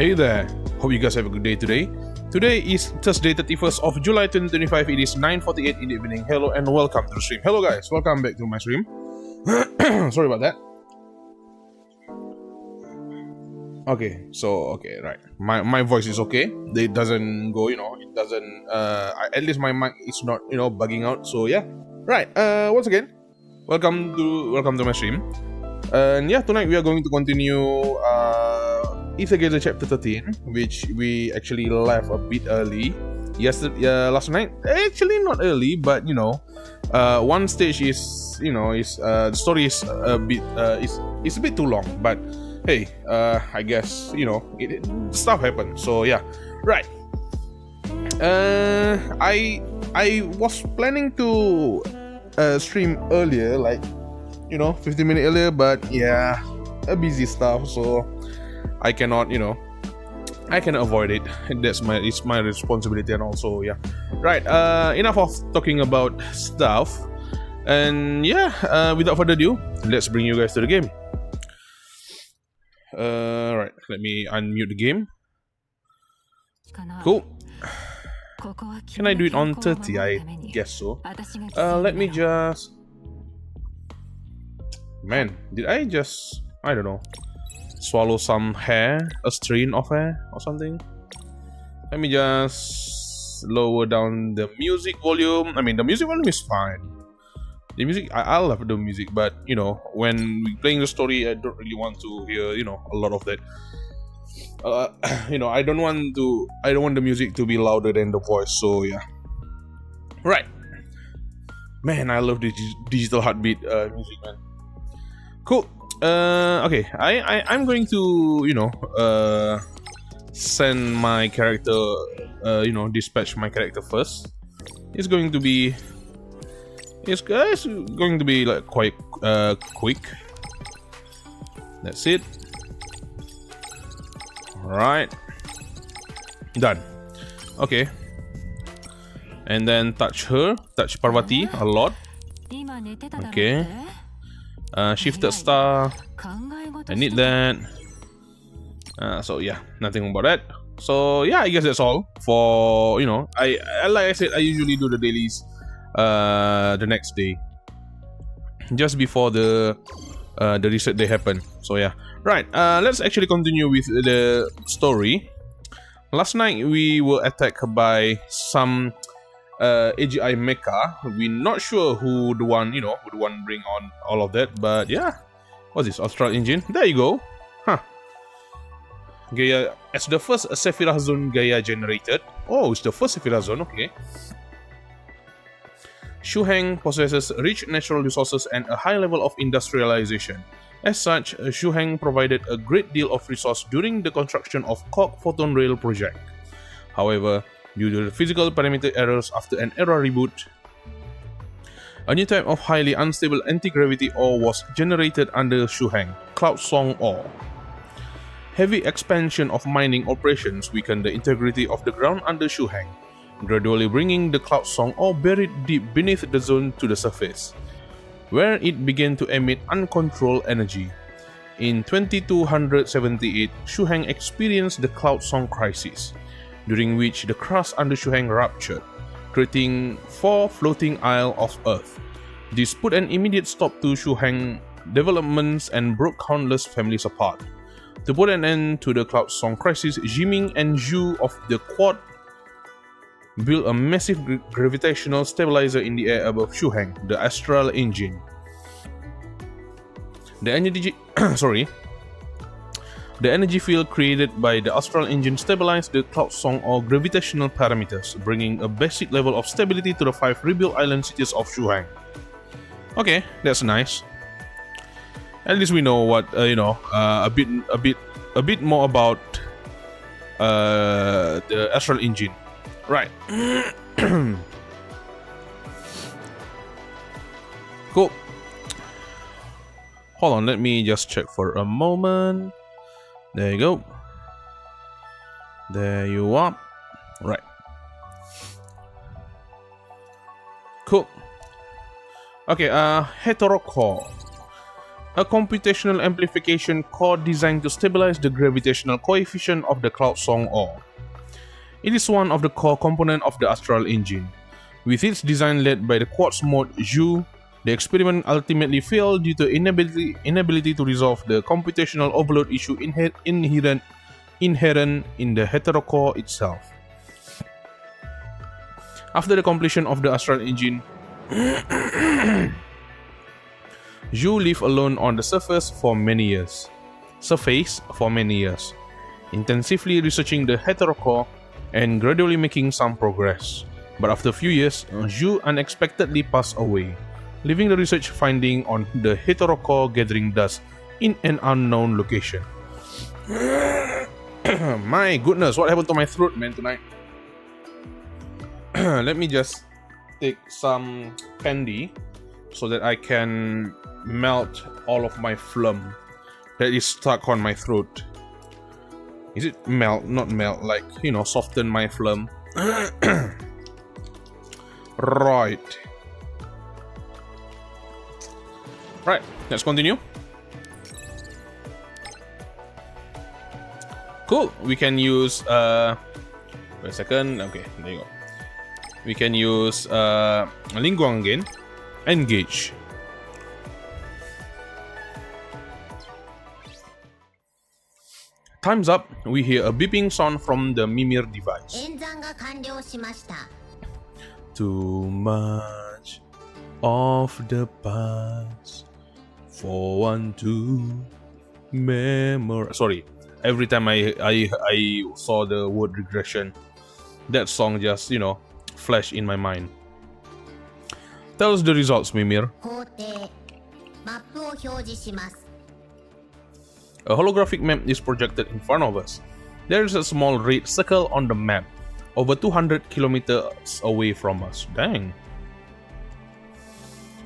Hey there, hope you guys have a good day today. Today is Thursday 31st of July 2025, it is 9:48 in the evening. Hello and welcome to the stream. Hello guys, welcome back to my stream. Sorry about that. Okay, right. My voice is okay. It doesn't go, it doesn't, at least my mic is not, bugging out. So yeah, right. Once again, welcome to my stream. And yeah, tonight we are going to continue Aether Gazer chapter 13, which we actually left a bit early. Last night, actually not early, but one stage is, the story is a bit, it's a bit too long. But hey, I guess stuff happens. So yeah, right. I was planning to stream earlier, like 15 minutes earlier, but yeah, a busy stuff, so I cannot avoid it. It's my responsibility, and also yeah, right. Enough of talking about stuff, and yeah, without further ado, let's bring you guys to the game. Right, let me unmute the game. Cool. Can I do it on 30? I guess so. Let me just. Man, did I just, I don't know, swallow some hair, a strain of hair or something? Let me just lower down the music volume. I mean, the music volume is fine. The music, I love the music, but when we playing the story, I don't really want to hear, a lot of that. I don't want the music to be louder than the voice. So yeah, right. Man, I love the digital heartbeat music, man. Cool. Okay. I'm going to send my character. Dispatch my character first. It's going to be like quite quick. That's it. Alright. Done. Okay. And then touch Parvati a lot. Okay. Shifted star. I need that. So yeah, nothing about that. So yeah, I guess that's all for I like I said, I usually do the dailies the next day, just before the reset day happen. So yeah, right. Let's actually continue with the story. Last night we were attacked by some AGI mecha. We're not sure who the one bring on all of that, but yeah. What's this? Astral engine? There you go. Huh. Gaia as the first Sephiroth zone Gaia generated. Oh, it's the first Sephiroth zone, okay. Shuheng possesses rich natural resources and a high level of industrialization. As such, Shuheng provided a great deal of resource during the construction of Cog Photon Rail project. However, due to the physical parameter errors after an era reboot, a new type of highly unstable anti-gravity ore was generated under Shuheng, Cloudsong ore. Heavy expansion of mining operations weakened the integrity of the ground under Shuheng, gradually bringing the Cloudsong ore buried deep beneath the zone to the surface, where it began to emit uncontrolled energy. In 2278, Shuheng experienced the Cloudsong crisis, during which the crust under Shuheng ruptured, creating 4 floating Isles of Earth. This put an immediate stop to Shuheng developments and broke countless families apart. To put an end to the Cloudsong crisis, Jiming and Zhu of the Quad built a massive gravitational stabilizer in the air above Shuheng, the Astral Engine. The energy field created by the Astral Engine stabilized the Cloudsong or gravitational parameters, bringing a basic level of stability to the 5 rebuilt island cities of Shuheng. Okay, that's nice. At least we know what a bit more about the Astral Engine, right? Cool. Hold on, let me just check for a moment. There you go. There you are. Right. Cool. Okay, Heterocore. a computational amplification core designed to stabilize the gravitational coefficient of the Cloudsong ore. It is one of the core components of the Astral Engine. With its design led by the quartz mode Zhu, the experiment ultimately failed due to inability to resolve the computational overload issue inherent in the heterocore itself. After the completion of the Astral Engine, Zhu lived alone on the surface for many years, intensively researching the heterocore and gradually making some progress. But after a few years, Zhu unexpectedly passed away, leaving the research finding on the heterocore gathering dust in an unknown location. My goodness, what happened to my throat, man, tonight? Let me just take some candy so that I can melt all of my phlegm that is stuck on my throat. Is it melt? Not melt, like, you know, soften my phlegm. Right, let's continue. Cool, we can use, wait a second, okay, there you go. We can use Linyun again. Engage. Time's up. We hear a beeping sound from the Mimir device. Too much of the past for one to memorize. Sorry, every time I saw the word regression, that song just, you know, flashed in my mind. Tell us the results, Mimir. A holographic map is projected in front of us. There is a small red circle on the map, over 200 kilometers away from us. Dang.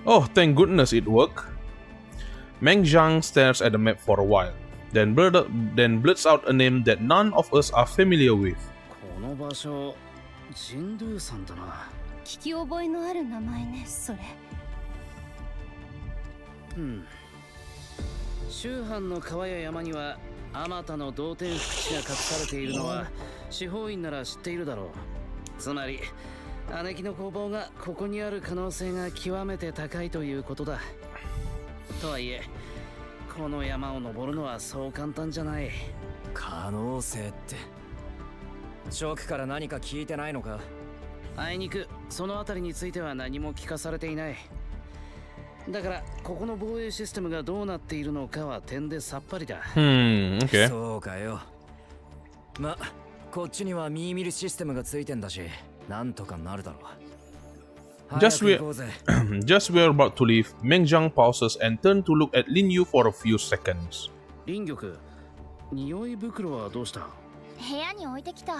Oh, thank goodness it worked. Meng Zhang stares at the map for a while, then blurts out a name that none of us are familiar with. 聞き覚えのある名前ね、それ。周藩の川や山にはあまたの同点福地が隠されているのは司法院なら知っているだろう。つまり姉貴の工房がここにある可能性が極めて高いということだ。とはいえ、この山を登るのはそう簡単じゃない。可能性って。ショックから何か聞いてないのか？あいにくそのあたりについては何も聞かされていない。だからここの防衛システムがどうなっているのかは点でさっぱりだ。Okay. そうかよ。ま、こっちには見え見るシステムがついてんだし、なんとかなるだろう。Just we're about to leave, Meng Zhang pauses and turns to look at Linyun for a few seconds. 林玉、匂い袋はどうした？部屋に置いてきた。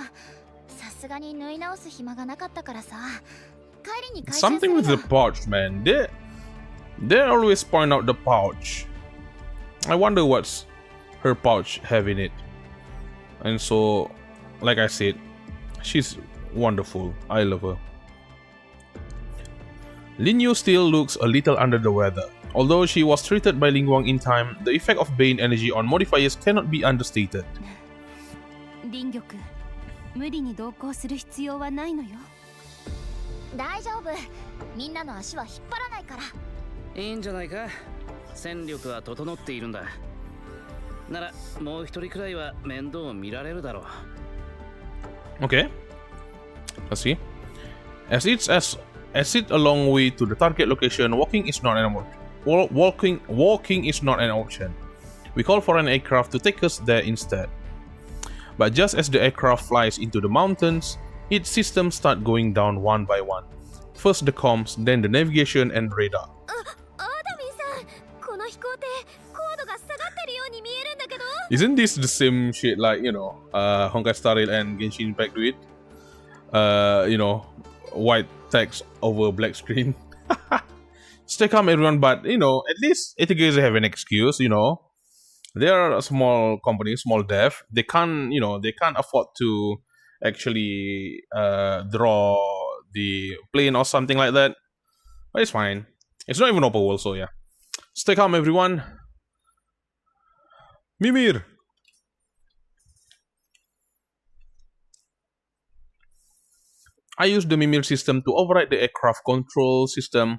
さすがに縫い直す暇がなかったからさ。帰りに回収する。 Something with the pouch, man. They always point out the pouch. I wonder what's her pouch have in it. And so, like I said, she's wonderful. I love her. Linyun still looks a little under the weather. Although she was treated by Linyun in time, the effect of Bane energy on modifiers cannot be understated. 林玉、無理に同行する必要はないのよ。大丈夫。みんなの足は引っ張らないから。いいんじゃないか。戦力は整っているんだ。ならもう一人くらいは面倒を見られるだろう。Okay. Let's see. As it's a long way to the target location, walking is not an option. We call for an aircraft to take us there instead. But just as the aircraft flies into the mountains, its systems start going down one by one. First the comms, then the navigation and radar. Isn't this the same shit like, you know, Honkai Star Rail and Genshin Impact do it? You know, white text over black screen. Stay calm, everyone, but, you know, at least Aether Gazer have an excuse, you know. They are a small company, small dev. They can't, you know, they can't afford to actually draw the plane or something like that. But it's fine. It's not even open world, so yeah. Stay calm, everyone. Mimir! I used the Mimir system to override the aircraft control system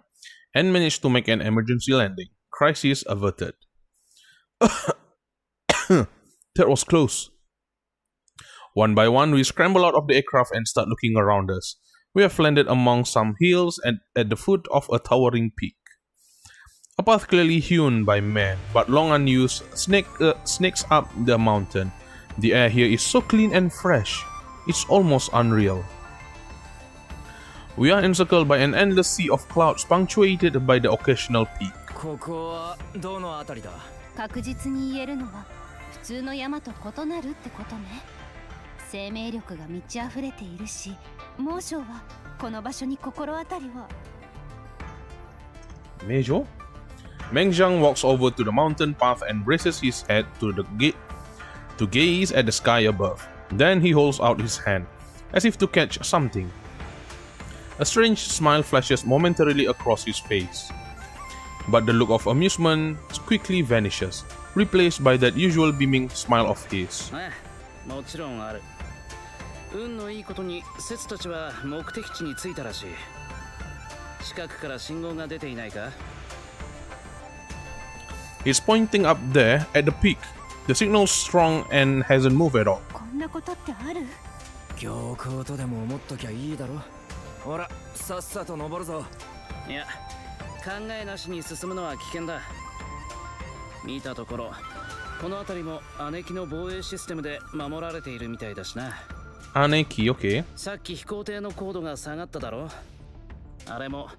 and managed to make an emergency landing. Crisis averted. That was close. One by one, we scramble out of the aircraft and start looking around us. We have landed among some hills and at the foot of a towering peak. A path clearly hewn by man, but long unused, snakes up the mountain. The air here is so clean and fresh. It's almost unreal. We are encircled by an endless sea of clouds punctuated by the occasional peak. ここはどのあたりだ？確実に言えるのは普通の山と異なるってことね。生命力が満ち溢れているし、猛暑はこの場所に心当たりは。Major? Mengjiang walks over to the mountain path and raises his head to gaze at the sky above. Then he holds out his hand, as if to catch something. A strange smile flashes momentarily across his face, but the look of amusement quickly vanishes, replaced by that usual beaming smile of his. もちろんある。運のいいことにセツたちは目的地に着いたらしい。近くから信号が出ていないか？ He's pointing up there at the peak. The signal's strong and hasn't moved at all. こんなことってある？強行とでも思っときゃいいだろ。ほら、さっさと登るぞ。いや、考えなしに進むのは危険だ。見たところ、この辺りも姉貴の防衛システムで守られているみたいだしな。Aneki, okay. さっき飛行艇の高度が下がっただろ。あれも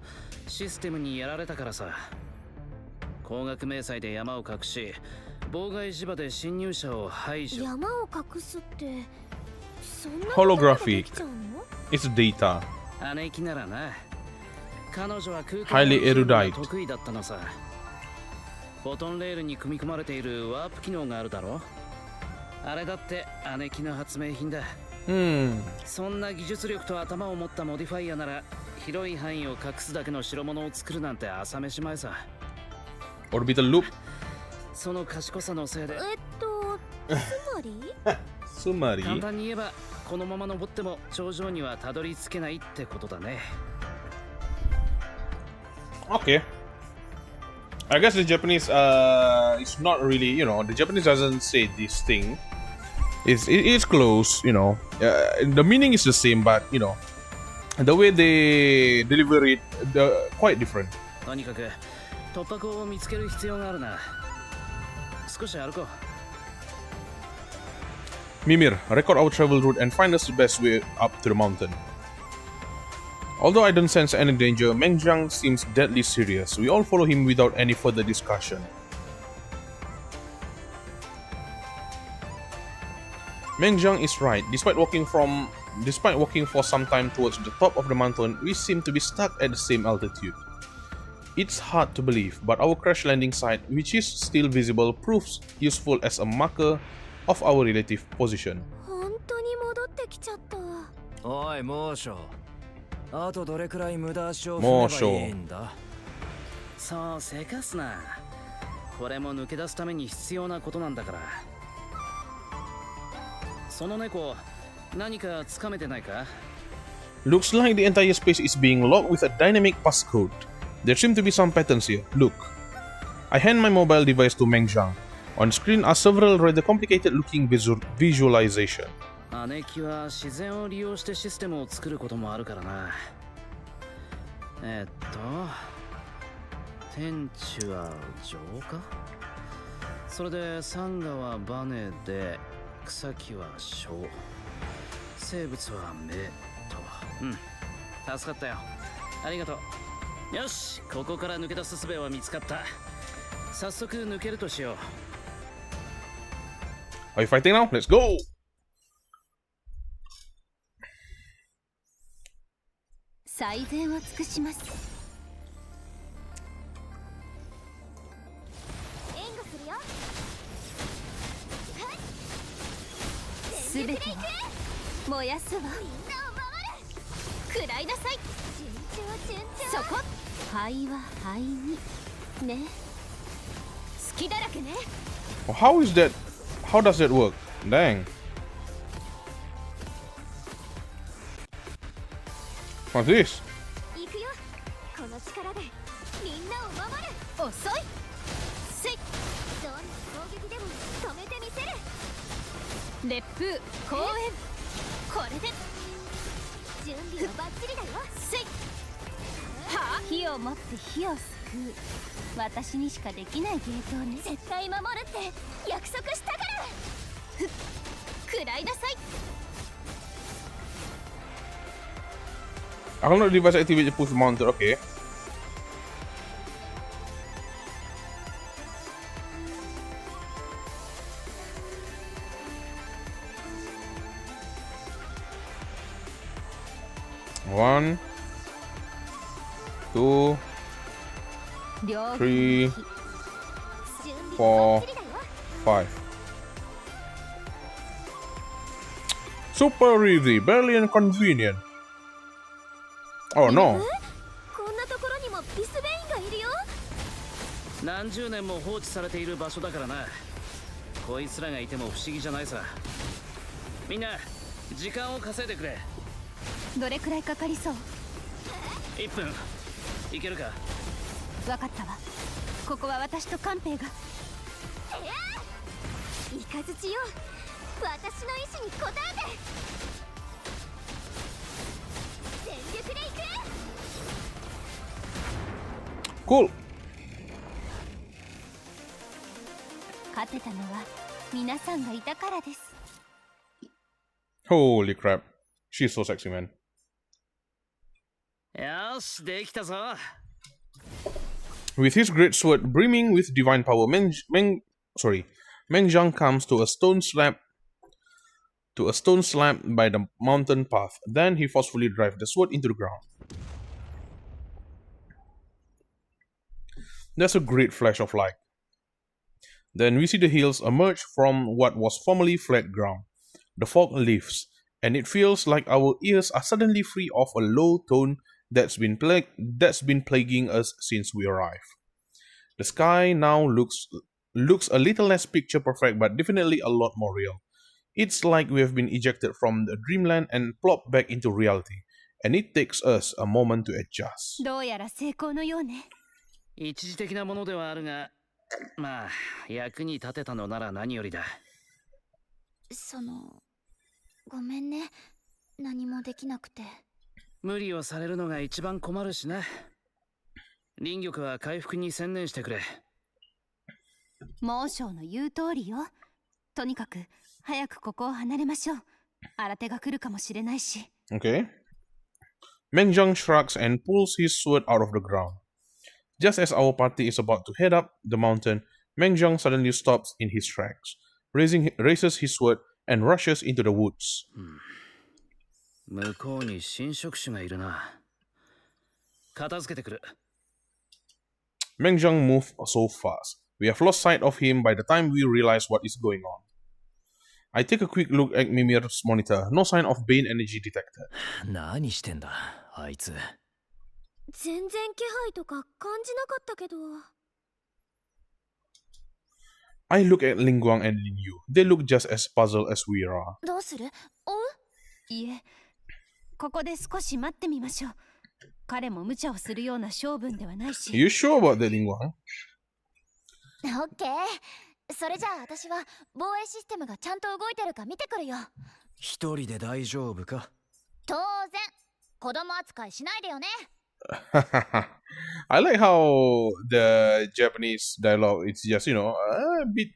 システムにやられたからさ。光学迷彩で山を隠し、妨害磁場で侵入者を排除。山を隠すってそんな Holographic. It's data. 姉貴ならな。彼女は空間 Highly erudite. が得意だったのさ。フォトンレールに組み込まれているワープ機能があるだろ。あれだって姉貴の発明品だ。そんな技術力と頭を持ったモディファイアなら広い範囲を隠すだけの代物を作るなんて朝飯前さ。Orbital loop. その賢さのせいで。つまり簡単に言えばこのまま登っても頂上にはたどり着けないってことだね。Okay. I guess the Japanese it's not really, the Japanese doesn't say this thing. It's close, the meaning is the same, but the way they deliver it, quite different. とにかく突破口を見つける必要があるな。少し歩こう。Mimir, record our travel route and find us the best way up to the mountain. Although I don't sense any danger, Mengjiang seems deadly serious. We all follow him without any further discussion. Mengjiang is right. Despite walking for some time towards the top of the mountain, we seem to be stuck at the same altitude. It's hard to believe, but our crash landing site, which is still visible, proves useful as a marker of our relative position. 本当に戻ってきちゃった。おい、猛暑。あとどれくらい無駄足を踏めばいいんだ？そうせかすな。これも抜け出すために必要なことなんだから。その猫、何かつかめてないか？ Looks like the entire space is being locked with a dynamic passcode. There seem to be some patterns here. Look. I hand my mobile device to Mengjiang. On screen are several rather complicated-looking visualization. 姉貴は自然を利用してシステムを作ることもあるからな。天地は浄化？それで山河はバネで、草木は小、生物は目と。助かったよ。ありがとう。よし、ここから抜け出す術は見つかった。早速抜けるとしよう。Are you fighting now? Let's go! 最善を尽くします。援護するよ。すべてを燃やすわ。みんなを守る。食らいなさい。そこ。灰は灰にね。好きだらけね。How is that How does that work? Dang. What's this? 行くよ。この力でみんなを守る。遅い。せい。どんな攻撃でも止めてみせる。烈風公園。これで準備はバッチリだよ。せい。はあ、火を持って火を救う。私にしかできない芸当ね。絶対守るって約束したから。食らいなさい。I cannot device activate to push mounted. Okay. One, two, 両 three, 準備 four, はバッチリだよ。 5. Super easy, barely inconvenient. Oh no. こんなところにもビスベインがいるよ。何十年も放置されている場所だからな。こいつらがいても不思議じゃないさ。みんな時間を稼いでくれ。どれくらいかかりそう？ 1分いけるか。わかったわ。ここは私とカンペイが。イカズチよ、私の意志に応えて。全力で行く。 Cool. 勝てたのは皆さんがいたからです。 Holy crap. She's so sexy, man. よし、できたぞ。With his great sword brimming with divine power, Mengjiang comes to a stone slab by the mountain path. Then he forcefully drives the sword into the ground. There's a great flash of light. Then we see the hills emerge from what was formerly flat ground. The fog lifts, and it feels like our ears are suddenly free of a low tone that's been plaguing us since we arrived. The sky now looks a little less picture perfect, but definitely a lot more real. It's like we have been ejected from the dreamland and plopped back into reality, and it takes us a moment to adjust. どうやら成功のようね。一時的なものではあるが、まあ役に立てたのなら何よりだ。ごめんね。何もできなくて。無理をされるのが一番困るしな。靈力は回復に専念してくれ。モーションの言う通りよ。とにかく早くここを離れましょう。新手が来るかもしれないし。 Okay. Mengjiang shrugs and pulls his sword out of the ground. Just as our party is about to head up the mountain, Mengjiang suddenly stops in his tracks, raises his sword, and rushes into the woods. 向こうに侵食種がいるな。片付けてくる。Mengjiang moved so fast. We have lost sight of him by the time we realize what is going on. I take a quick look at Mimir's monitor. No sign of Bane energy detected. 何してんだあいつ。全然気配とか感じなかったけど。 I look at Lingguang and Linyun. They look just as puzzled as we are. どうする？いえ、ここで少し待ってみましょう。彼も無茶をするような性分ではないし。 You sure about that, Lingguang? オッケー。それじゃあ私は防衛システムがちゃんと動いてるか見てくるよ。一人で大丈夫か？当然。子供扱いしないでよね。I like how the Japanese dialogue is just, a bit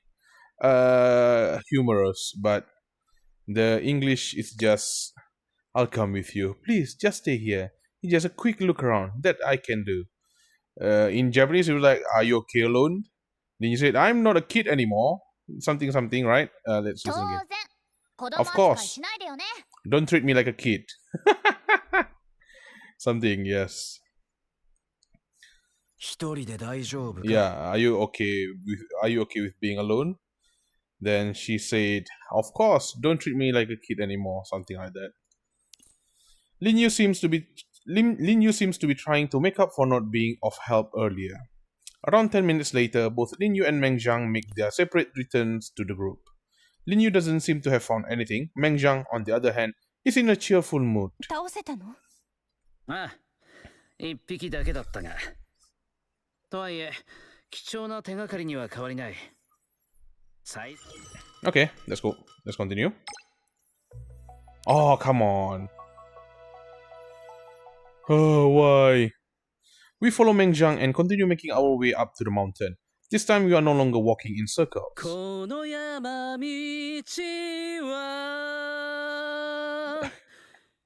humorous, but the English is just, I'll come with you. Please, just stay here. It's just a quick look around. That I can do. In Japanese, it was like, are you okay alone? Then you said, I'm not a kid anymore. Something, right? Let's listen again. Of course. Don't treat me like a kid. Something, yes. 一人で大丈夫か？ Yeah, are you okay with being alone? Then she said, of course, don't treat me like a kid anymore, something like that. Linyun seems to be trying to make up for not being of help earlier. Around 10 minutes later, both Linyun and Mengjiang make their separate returns to the group. Linyun doesn't seem to have found anything. Meng Jiang, on the other hand, is in a cheerful mood. 倒せたの？ああ、一匹だけだったが。とはいえ、貴重な手がかりには変わりない。Okay, let's go. Let's continue. Oh, come on. Oh, why? We follow Meng Jiang and continue making our way up to the mountain. This time we are no longer walking in circles. この山道は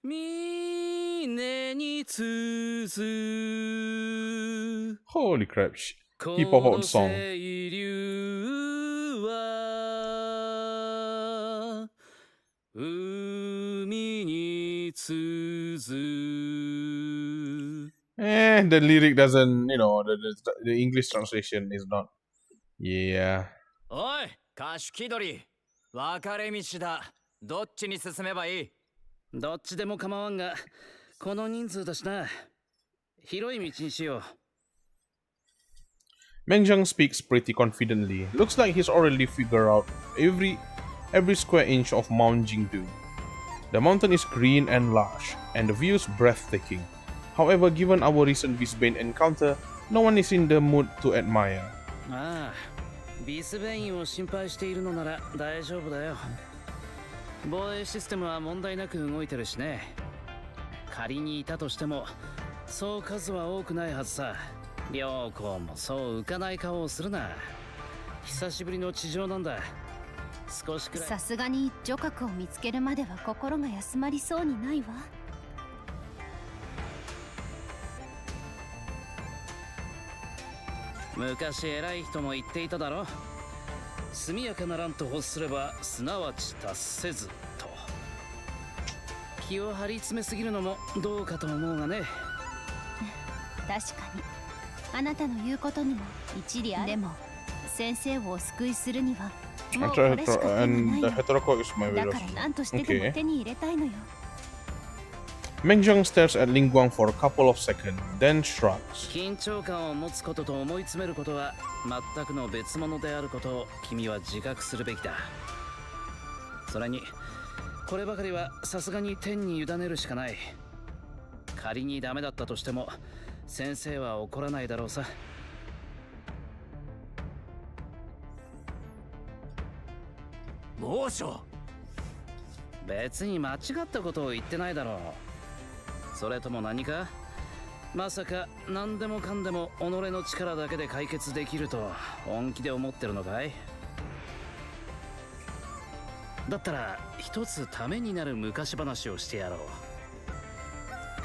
峰に続 Holy crap. He pop out song. 清流は海に続 The lyric doesn't, the English translation is not. Yeah. おい、カシュキドリ、分かれ道だ。どっちに進めばいい？どっちでも構わんが、この人数だしな。広い道にしよう。Meng Jiang speaks pretty confidently. Looks like he's already figured out every square inch of Mount Jingdu. The mountain is green and large, and the view is breathtaking. However, given our recent Visbane encounter, no one is in the mood to admire. ああ、ビスベインを心配しているのなら大丈夫だよ。防衛システムは問題なく動いてるしね。仮にいたとしても、そう数は多くないはずさ。良子もそう浮かない顔をするな。久しぶりの地上なんだ。少しくらい。さすがに女閣を見つけるまでは心が休まりそうにないわ。昔偉い人も言っていただろ。速やかな乱と欲すればすなわち達せずと。気を張り詰めすぎるのもどうかと思うがね。確かにあなたの言うことにも一理ある。でも先生をお救いするにはもうこれしか手がないの。だから何としてでも手に入れたいのよ。Meng Jiang stares at Ling Guang for a couple of seconds, then shrugs. 緊張感を持つことと思い詰めることは全くの別物であることを君は自覚するべきだ。それにこればかりはさすがに天に委ねるしかない。仮にダメだったとしても先生は怒らないだろうさ。猛暑。別に間違ったことを言ってないだろう。それとも何か？まさか何でもかんでも己の力だけで解決できると本気で思ってるのかい？だったら一つためになる昔話をしてやろう。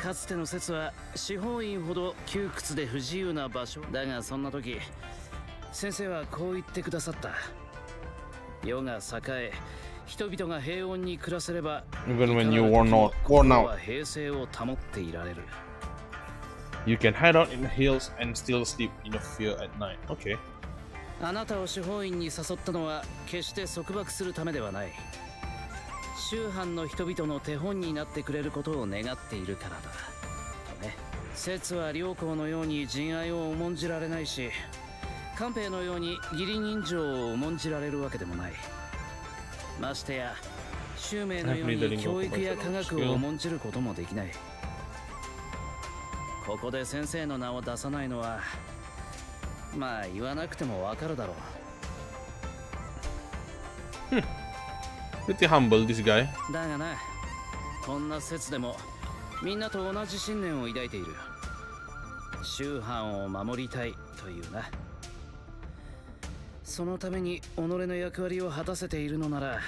かつての説は四方院ほど窮屈で不自由な場所だが、そんな時先生はこう言ってくださった。世が栄え人々が平穏に暮らせれば Even when you worn out, 平静を保っていられる。 You can hide out in the hills and still sleep in your fear at night. Okay. あなたを司法院に誘ったのは決して束縛するためではない。宗藩の人々の手本になってくれることを願っているからだ。とね。説は良好のように仁愛を重んじられないし、官兵のように義理人情を重んじられるわけでもない。ましてや襲名のように教育や科学を重んじることもできない。ここで先生の名を出さないのはまあ言わなくてもわかるだろう。Pretty humble, this guy. だがな、こんな説でもみんなと同じ信念を抱いている。宗藩を守りたいというな。そのために己の役割を果たせているのなら、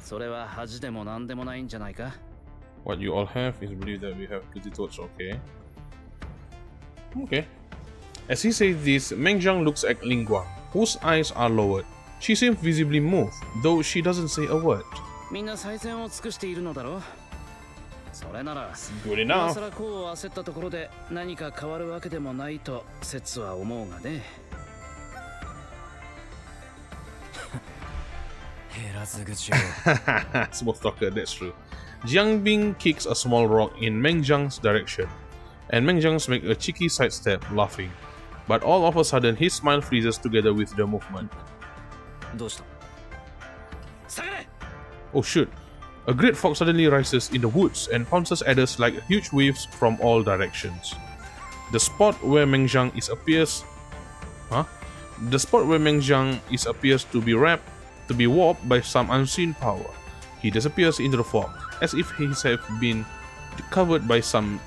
それは恥でも何でもないんじゃないか。 What you all have is believe that we have guilty thoughts. Okay. Okay. As he says this, Meng Jiang looks at Ling Guang, whose eyes are lowered. She seems visibly moved, though she doesn't say a word. みんな最善を尽くしているのだろう。それなら Good 今 enough. 更こう焦ったところで何か変わるわけでもないと説は思うがね。Smooth talker, that's true. Jiangbing kicks a small rock in Meng Jiang's direction, and Meng Jiang makes a cheeky sidestep, laughing. But all of a sudden, his smile freezes together with the movement. どうした？ Oh shoot. A great fog suddenly rises in the woods and pounces at us like huge waves from all directions. The spot where Mengjiang is appears to be warped by some unseen power. He disappears into the fog, as if he has been covered by some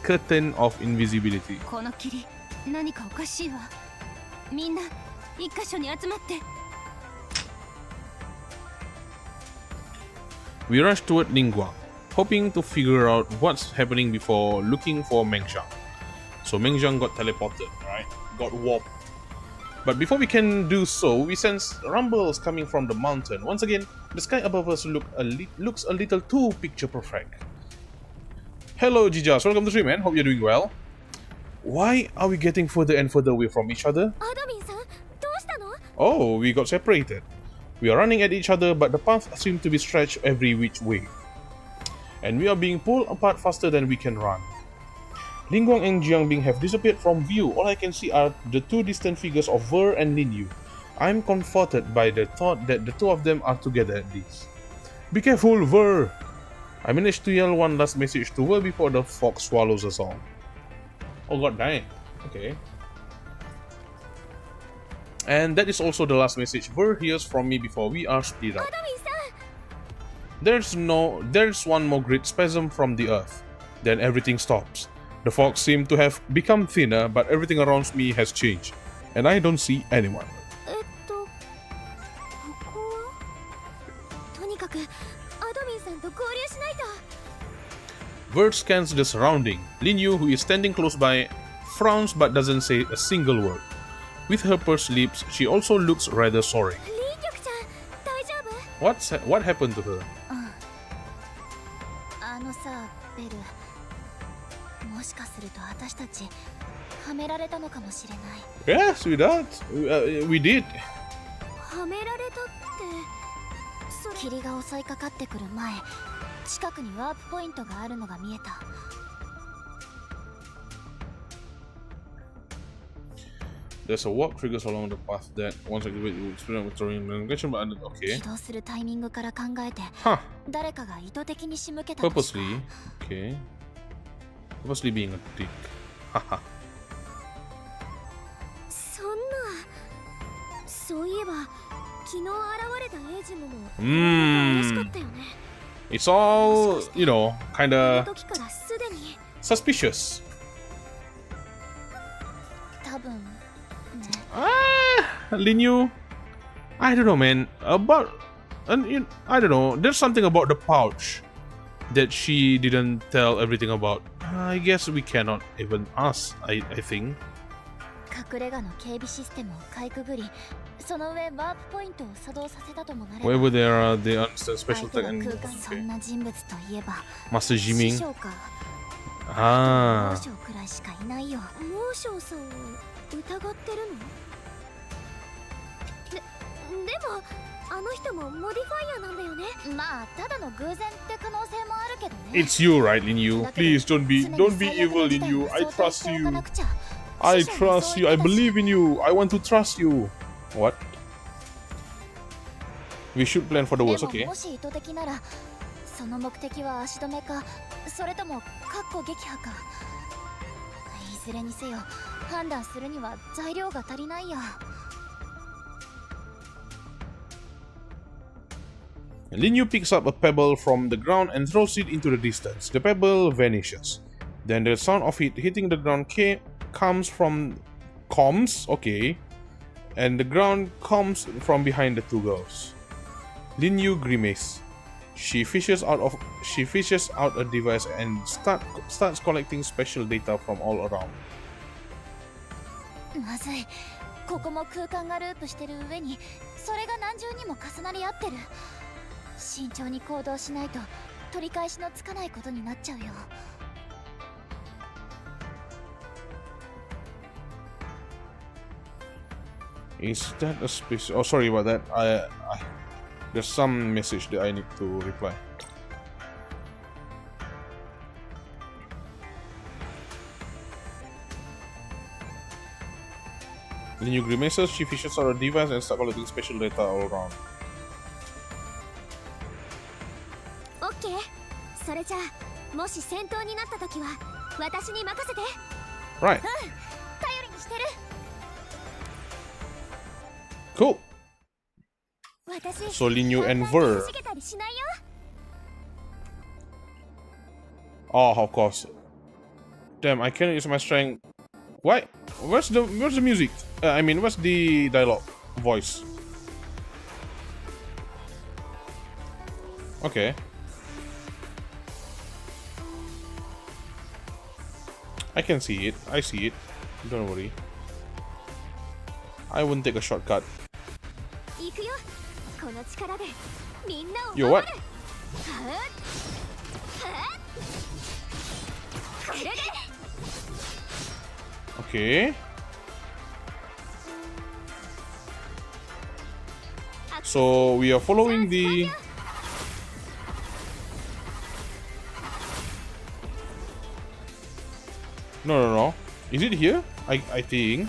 curtain of invisibility. この霧、何かおかしいわ。みんな一箇所に集まって。We rush toward Ningguang, hoping to figure out what's happening before looking for Mengjiang. So Mengjiang got teleported, right? Got warped. But before we can do so, we sense rumbles coming from the mountain. Once again, the sky above us looks a little too picture perfect. Hello Jijas, welcome to stream man, hope you're doing well. Why are we getting further and further away from each other? Oh, we got separated. We are running at each other, but the path seems to be stretched every which way. And we are being pulled apart faster than we can run. Ningguang and Jiangbing have disappeared from view. All I can see are the two distant figures of Ver and Linyun. I am comforted by the thought that the two of them are together at least. Be careful, Ver! I managed to yell one last message to Ver before the fog swallows us all. Oh god damn. Okay. And that is also the last message Ver hears from me before we are split up. There's one more great spasm from the earth. Then everything stops. The fog seems to have become thinner, but everything around me has changed. And I don't see anyone. Ver scans the surrounding. Linyun, who is standing close by, frowns but doesn't say a single word. With her pursed lips, she also looks rather sorry. What happened to her? Yes, sweetheart. We did. 霧が襲いかかってくる前、近くにワープポイントがあるのが見えた。There's a warp triggers along the path that once activated will experience restoring navigation, but okay. 起動するタイミングから考えて、誰かが意図的に仕向けた。Purposely, okay. Purposely being a dick. Haha. そんな。そういえば、昨日現れたエイジモも怪しかったよね。It's all, you know, kinda suspicious. 多分。Linyun, I don't know, man. I don't know. There's something about the pouch that she didn't tell everything about. I guess we cannot even ask. I think. 隠れ家の警備システムをかいくぐり、その上ワープポイントを作動させたともなれば。Wherever there are the special tech and Master Jiming. モーショーくらいしかいないよ。モーショーさんを疑ってるの？でもあの人もモディファイアなんだよね。まあただの偶然って可能性もあるけどね。It's you, right, Linyun? Please don't be evil, Linyun. I trust you. I trust you. I believe in you. I want to trust you. What? We should plan for the worst, okay? もし意図的なら、その目的は足止めか、それとも確固撃破か。いずれにせよ、判断するには材料が足りないや。Linyun picks up a pebble from the ground and throws it into the distance. The pebble vanishes. Then the sound of it hitting the ground comes from comms, okay, and the ground comes from behind the two girls. Linyun grimaces. She fishes out a device and starts collecting special data from all around. まずい。ここも空間がループしてる上に、それが何重にも重なり合ってる。慎重に行動しないと取り返しのつかないことになっちゃうよ。Is that a space? Oh, sorry about that. There's some message that I need to reply. Linyun grimaces. She fishes out a device and starts collecting special data all around. じゃあもし戦闘になった時は私に任せて。 Right. 頼りにしてる。 Cool. 私 So Linyun and 簡単に Ver. 走げたりしないよ。 Oh, of course. Damn, I cannot use my strength. Why? Where's the music? I mean, where's the dialogue voice? Okay. I can see it. I see it. Don't worry. I wouldn't take a shortcut. 行くよ。この力でみんなを Yo, 守 what? る。これで Okay. So we are following the. No. Is it here? I think.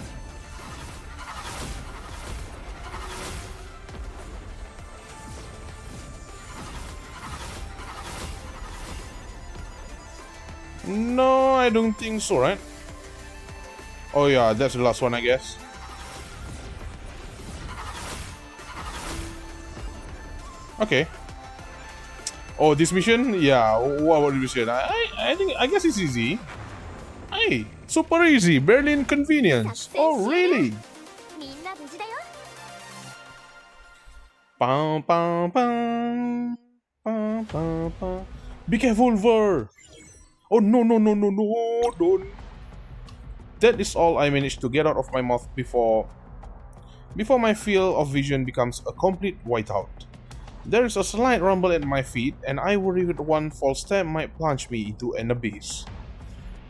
No, I don't think so, right? Oh yeah, that's the last one, I guess. Okay. Oh, this mission? Yeah, what about the mission? I guess it's easy. Hey, super easy, barely inconvenience. Oh, really? みんな無事だよ。 Pam, pam, pam. Pam, pam, pam. Be careful, Ver! Oh, no, don't. That is all I managed to get out of my mouth before my field of vision becomes a complete whiteout. There is a slight rumble at my feet, and I worry that one false step might plunge me into an abyss.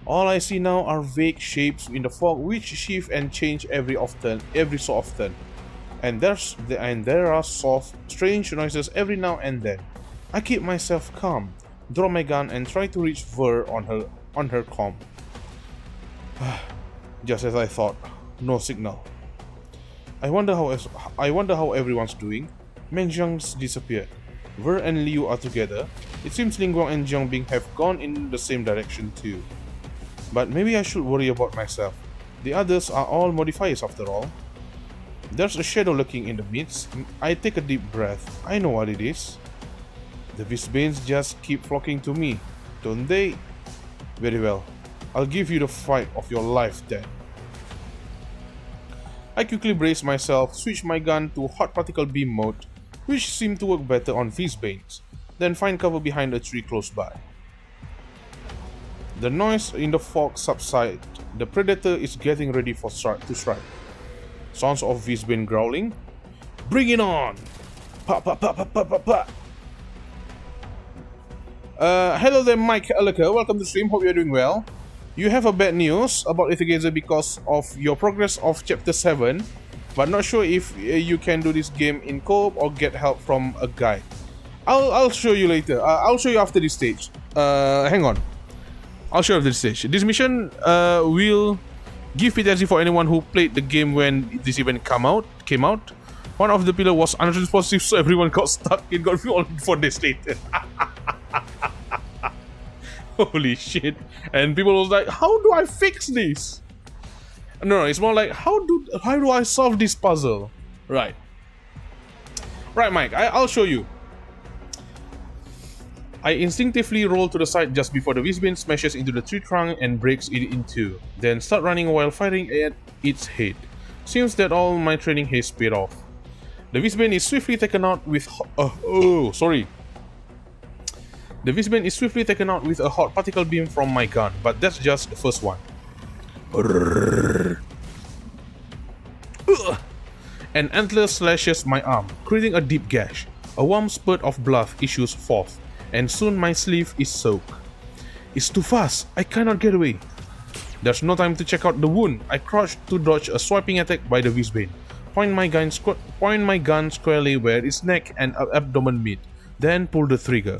All I see now are vague shapes in the fog which shift and change every so often. And there are soft, strange noises every now and then. I keep myself calm, draw my gun, and try to reach Ver on her comm. Just as I thought, no signal. I wonder how everyone's doing. Meng Jiang's disappeared. Ver and Liu are together. It seems Lingguang and Jiang Bing have gone in the same direction too. But maybe I should worry about myself. The others are all modifiers after all. There's a shadow lurking in the midst. I take a deep breath. I know what it is. The Visbanes just keep flocking to me, don't they? Very well. I'll give you the fight of your life then. I quickly brace myself, switch my gun to hot particle beam mode, which seemed to work better on Visbanes, then find cover behind a tree close by. The noise in the fog subsides. The predator is getting ready to strike. Sounds of Visbane growling. Bring it on! Pa pa pa pa pa pa pa. Hello there, Mike Alaka. Welcome to the stream. Hope you're doing well. You have a bad news about Aether Gazer because of your progress of Chapter 7, but not sure if you can do this game in co-op or get help from a guide. I'll show you later. I'll show you after this stage. Hang on. I'll show you after this stage. This mission will give PTSD for anyone who played the game when this event came out. One of the pillars was unresponsive, so everyone got stuck. It got all 4 days later. Holy shit. And people was like, how do I fix this? No, it's more like, how do I solve this puzzle? Right, Mike, I'll show you. I instinctively roll to the side just before the Visbane smashes into the tree trunk and breaks it in two, then start running while firing at its head. Seems that all my training has paid off. The Visbane is swiftly taken out with The Visbane is swiftly taken out with a hot particle beam from my gun, but that's just the first one. An antler slashes my arm, creating a deep gash. A warm spurt of blood issues forth, and soon my sleeve is soaked. It's too fast, I cannot get away. There's no time to check out the wound. I crouch to dodge a swiping attack by the Visbane. Point my gun squarely where its neck and abdomen meet, then pull the trigger.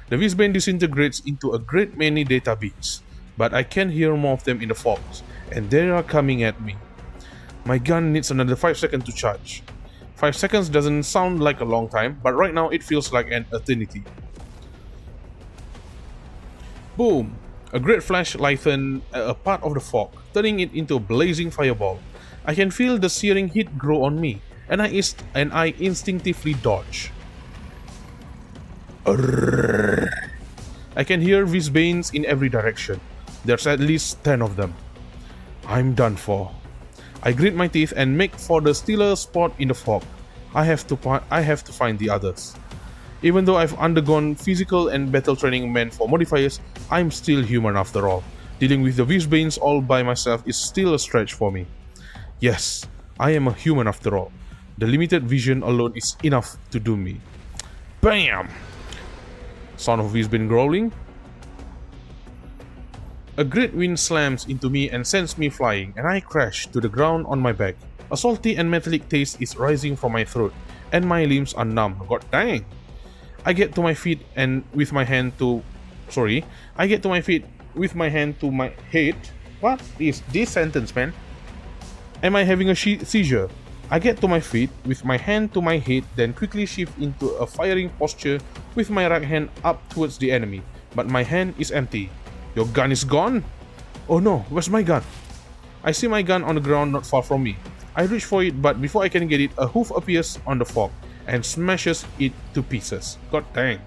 The Visbane disintegrates into a great many data beats, but I can hear more of them in the fog, and they are coming at me. My gun needs another 5 seconds to charge. 5 seconds doesn't sound like a long time, but right now it feels like an eternity. Boom! A great flash lightened a part of the fog, turning it into a blazing fireball. I can feel the searing heat grow on me, and I instinctively dodge. I can hear Visbanes in every direction. There's at least 10 of them. I'm done for. I grit my teeth and make for the stiller spot in the fog. I have to find the others. Even though I've undergone physical and battle training meant for modifiers, I'm still human after all. Dealing with the Visbanes all by myself is still a stretch for me. Yes, I am a human after all. The limited vision alone is enough to do me. BAM! Sound of Visbane growling. A great wind slams into me and sends me flying, and I crash to the ground on my back. A salty and metallic taste is rising from my throat, and my limbs are numb. God dang! I get to my feet and with my hand to... I get to my feet with my hand to my head. What is this sentence, man? Am I having a seizure? I get to my feet with my hand to my head, then quickly shift into a firing posture with my right hand up towards the enemy, but my hand is empty. Your gun is gone? Oh no, where's my gun? I see my gun on the ground not far from me. I reach for it, but before I can get it, a hoof appears on the fog and smashes it to pieces. God dang.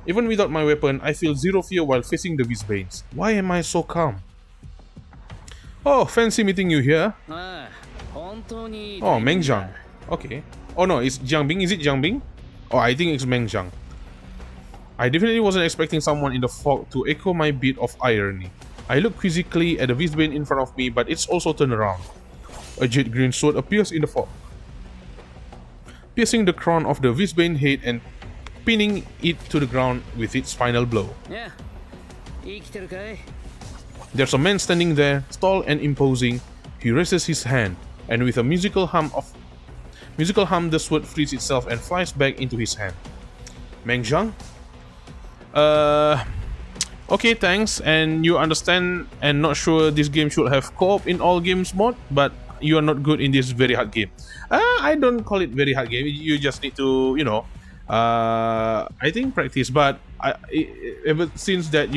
Even without my weapon, I feel zero fear while facing the Visbanes. Why am I so calm? Oh, fancy meeting you here. Oh, Meng Zhang. Okay. Oh no, it's Jiangbing. Is it Jiangbing? Oh, I think it's Meng Zhang. I definitely wasn't expecting someone in the fog to echo my bit of irony. I look quizzically at the Visbane in front of me, but it's also turned around. A jet green sword appears in the fog, piercing the crown of the Visbane head and pinning it to the ground with its final blow. There's a man standing there, tall and imposing. He raises his hand, and with a musical hum, the sword frees itself and flies back into his hand. Meng Zhang? Okay, thanks, and you understand and not sure this game should have co-op in all games mode, but you are not good in this very hard game. I don't call it very hard game, you just need to, I think practice, but ever since that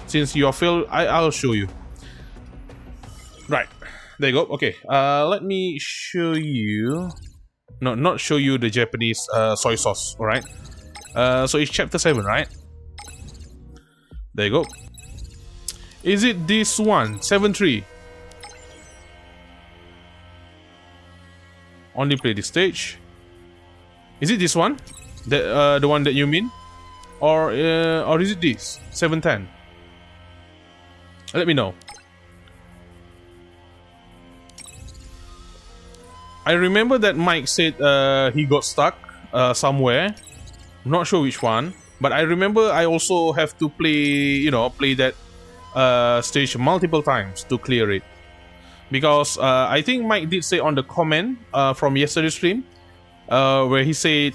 since you are failed, I'll show you. Right, there you go. Okay, let me show you. No, not show you the Japanese soy sauce. All right. So it's chapter 7, right? There you go. Is it this one? 7-3. Only play this stage. Is it this one? The one that you mean? Or is it this? 7-10? Let me know. I remember that Mike said he got stuck somewhere. I'm not sure which one, but I remember I also have to play, play that stage multiple times to clear it. Because I think Mike did say on the comment from yesterday's stream, where he said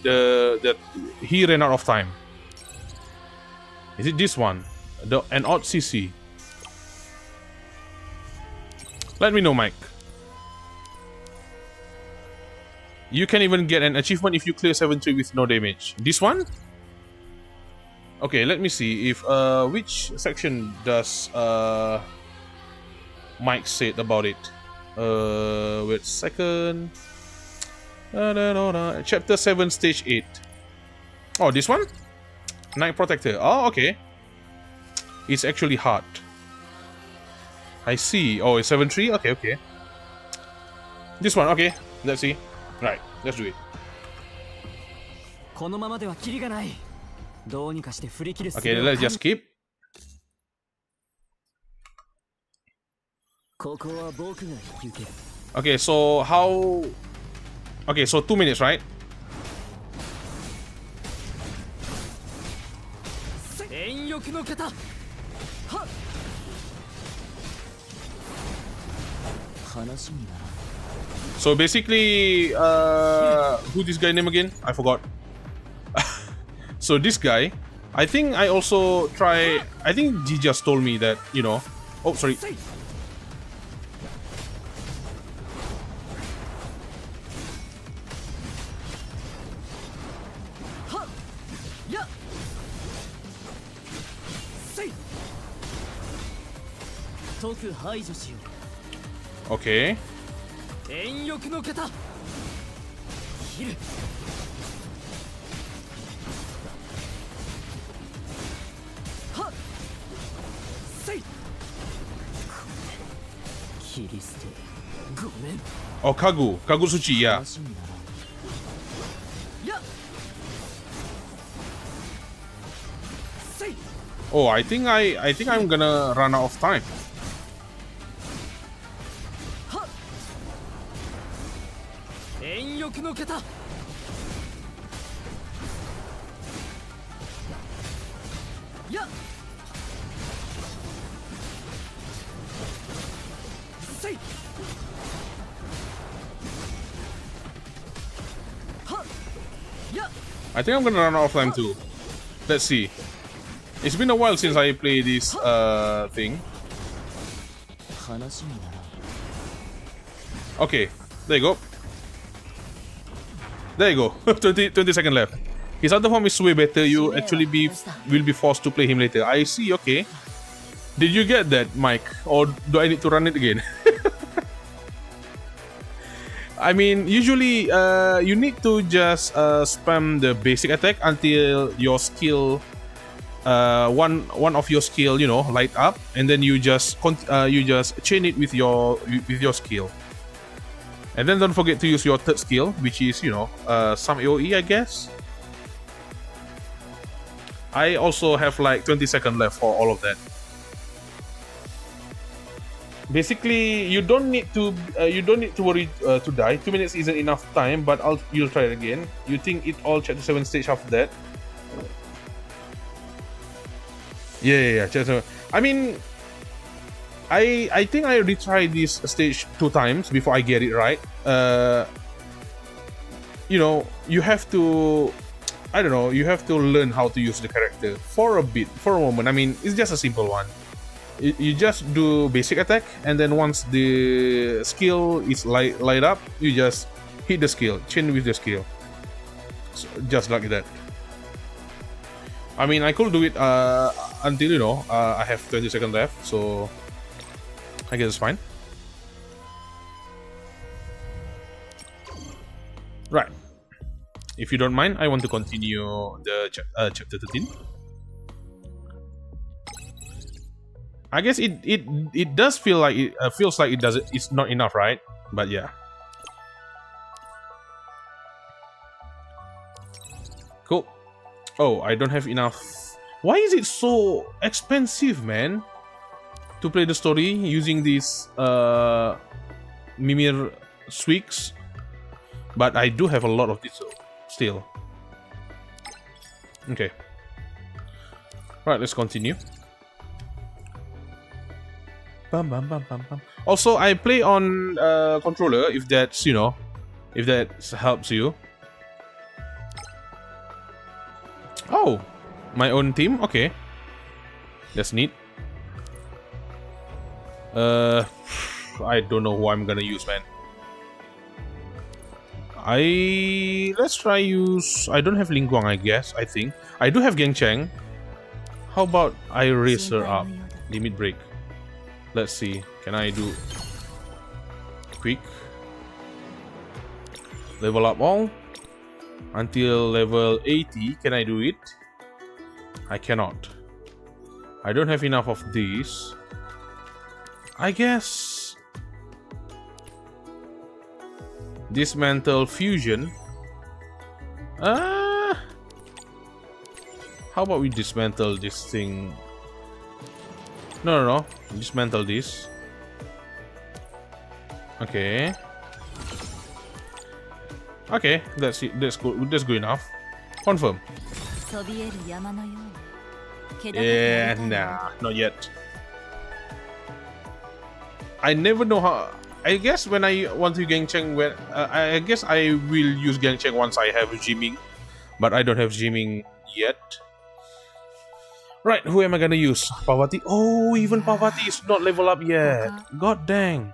that he ran out of time. Is it this one? An odd CC? Let me know, Mike. You can even get an achievement if you clear 7-3 with no damage. This one? Okay, let me see if which section does Mike said about it. Wait a second. Chapter 7, stage 8. Oh, this one? Night Protector. Oh, okay. It's actually hard. I see. Oh, it's 7-3? Okay, okay. This one, okay. Let's see. Right, let's do it. Okay, let's just skip. Okay, so how... Okay, so 2 minutes, right? So basically, who this guy name again? I forgot. So this guy, I think I also try. I think he just told me that, Oh, sorry. 特排除しよ Okay. う。遠翼の桁。切る。はっ。せい。切り捨て。ごめん。 Oh, Kagu. Kagu Suchi, yeah. 話にならん。やっ。せい。 Oh, I think I'm gonna run out of time. はっ。遠翼の桁。やっ。せい。はっ。やっ。 I think I'm gonna run out of time too. Let's see. It's been a while since I played this thing. 話にならん。 Okay, there you go. There you go. 20 seconds left. His other form is way better. You actually will be forced to play him later. I see. Okay. Did you get that, Mike? Or do I need to run it again? I mean, usually you need to just spam the basic attack until your skill, one of your skill, you know, light up, and then you just chain it with your skill. And then don't forget to use your third skill, which is, you know, some AoE, I guess. I also have like 20 seconds left for all of that. Basically, you don't need to worry to die. 2 minutes isn't enough time, but you'll try it again. You think it all chapter 7 stage after that? Yeah. Chapter 7. I mean, I think I retried this stage 2 times before I get it right. You know, you have to, I don't know, you have to learn how to use the character for a moment. I mean, it's just a simple one. You just do basic attack, and then once the skill is light up, you just hit the skill, chain with the skill, so, just like that. I mean, I could do it until, you know, I have 20 seconds left, so I guess it's fine. Right. If you don't mind, I want to continue the chapter 13. I guess it does feel like it feels like it's not enough, right? But yeah. Cool. Oh, I don't have enough. Why is it so expensive, man? To play the story using these Mimir Swigs. But I do have a lot of this still. Okay. Right, let's continue. Bum, bum, bum, bum, bum. Also, I play on controller, if that's, you know, if that helps you. Oh, my own team? Okay. That's neat. I don't know who I'm gonna use, man. Let's try use... I don't have Ling Guang, I guess, I think. I do have Geng Cheng. How about I raise her up? Limit break. Let's see. Can I do... quick? Level up all? Until level 80. Can I do it? I cannot. I don't have enough of these. I guess... Dismantle fusion. How about we dismantle this thing? No. Dismantle this. Okay. Okay, that's it. That's good. That's good enough. Confirm. Yeah, nah, not yet. I never know how. I guess when I want to Geng Cheng, I guess I will use Geng Cheng once I have Jiming, but I don't have Jiming yet. Right, who am I gonna use? Parvati. Oh, even Parvati is not level up yet. God dang.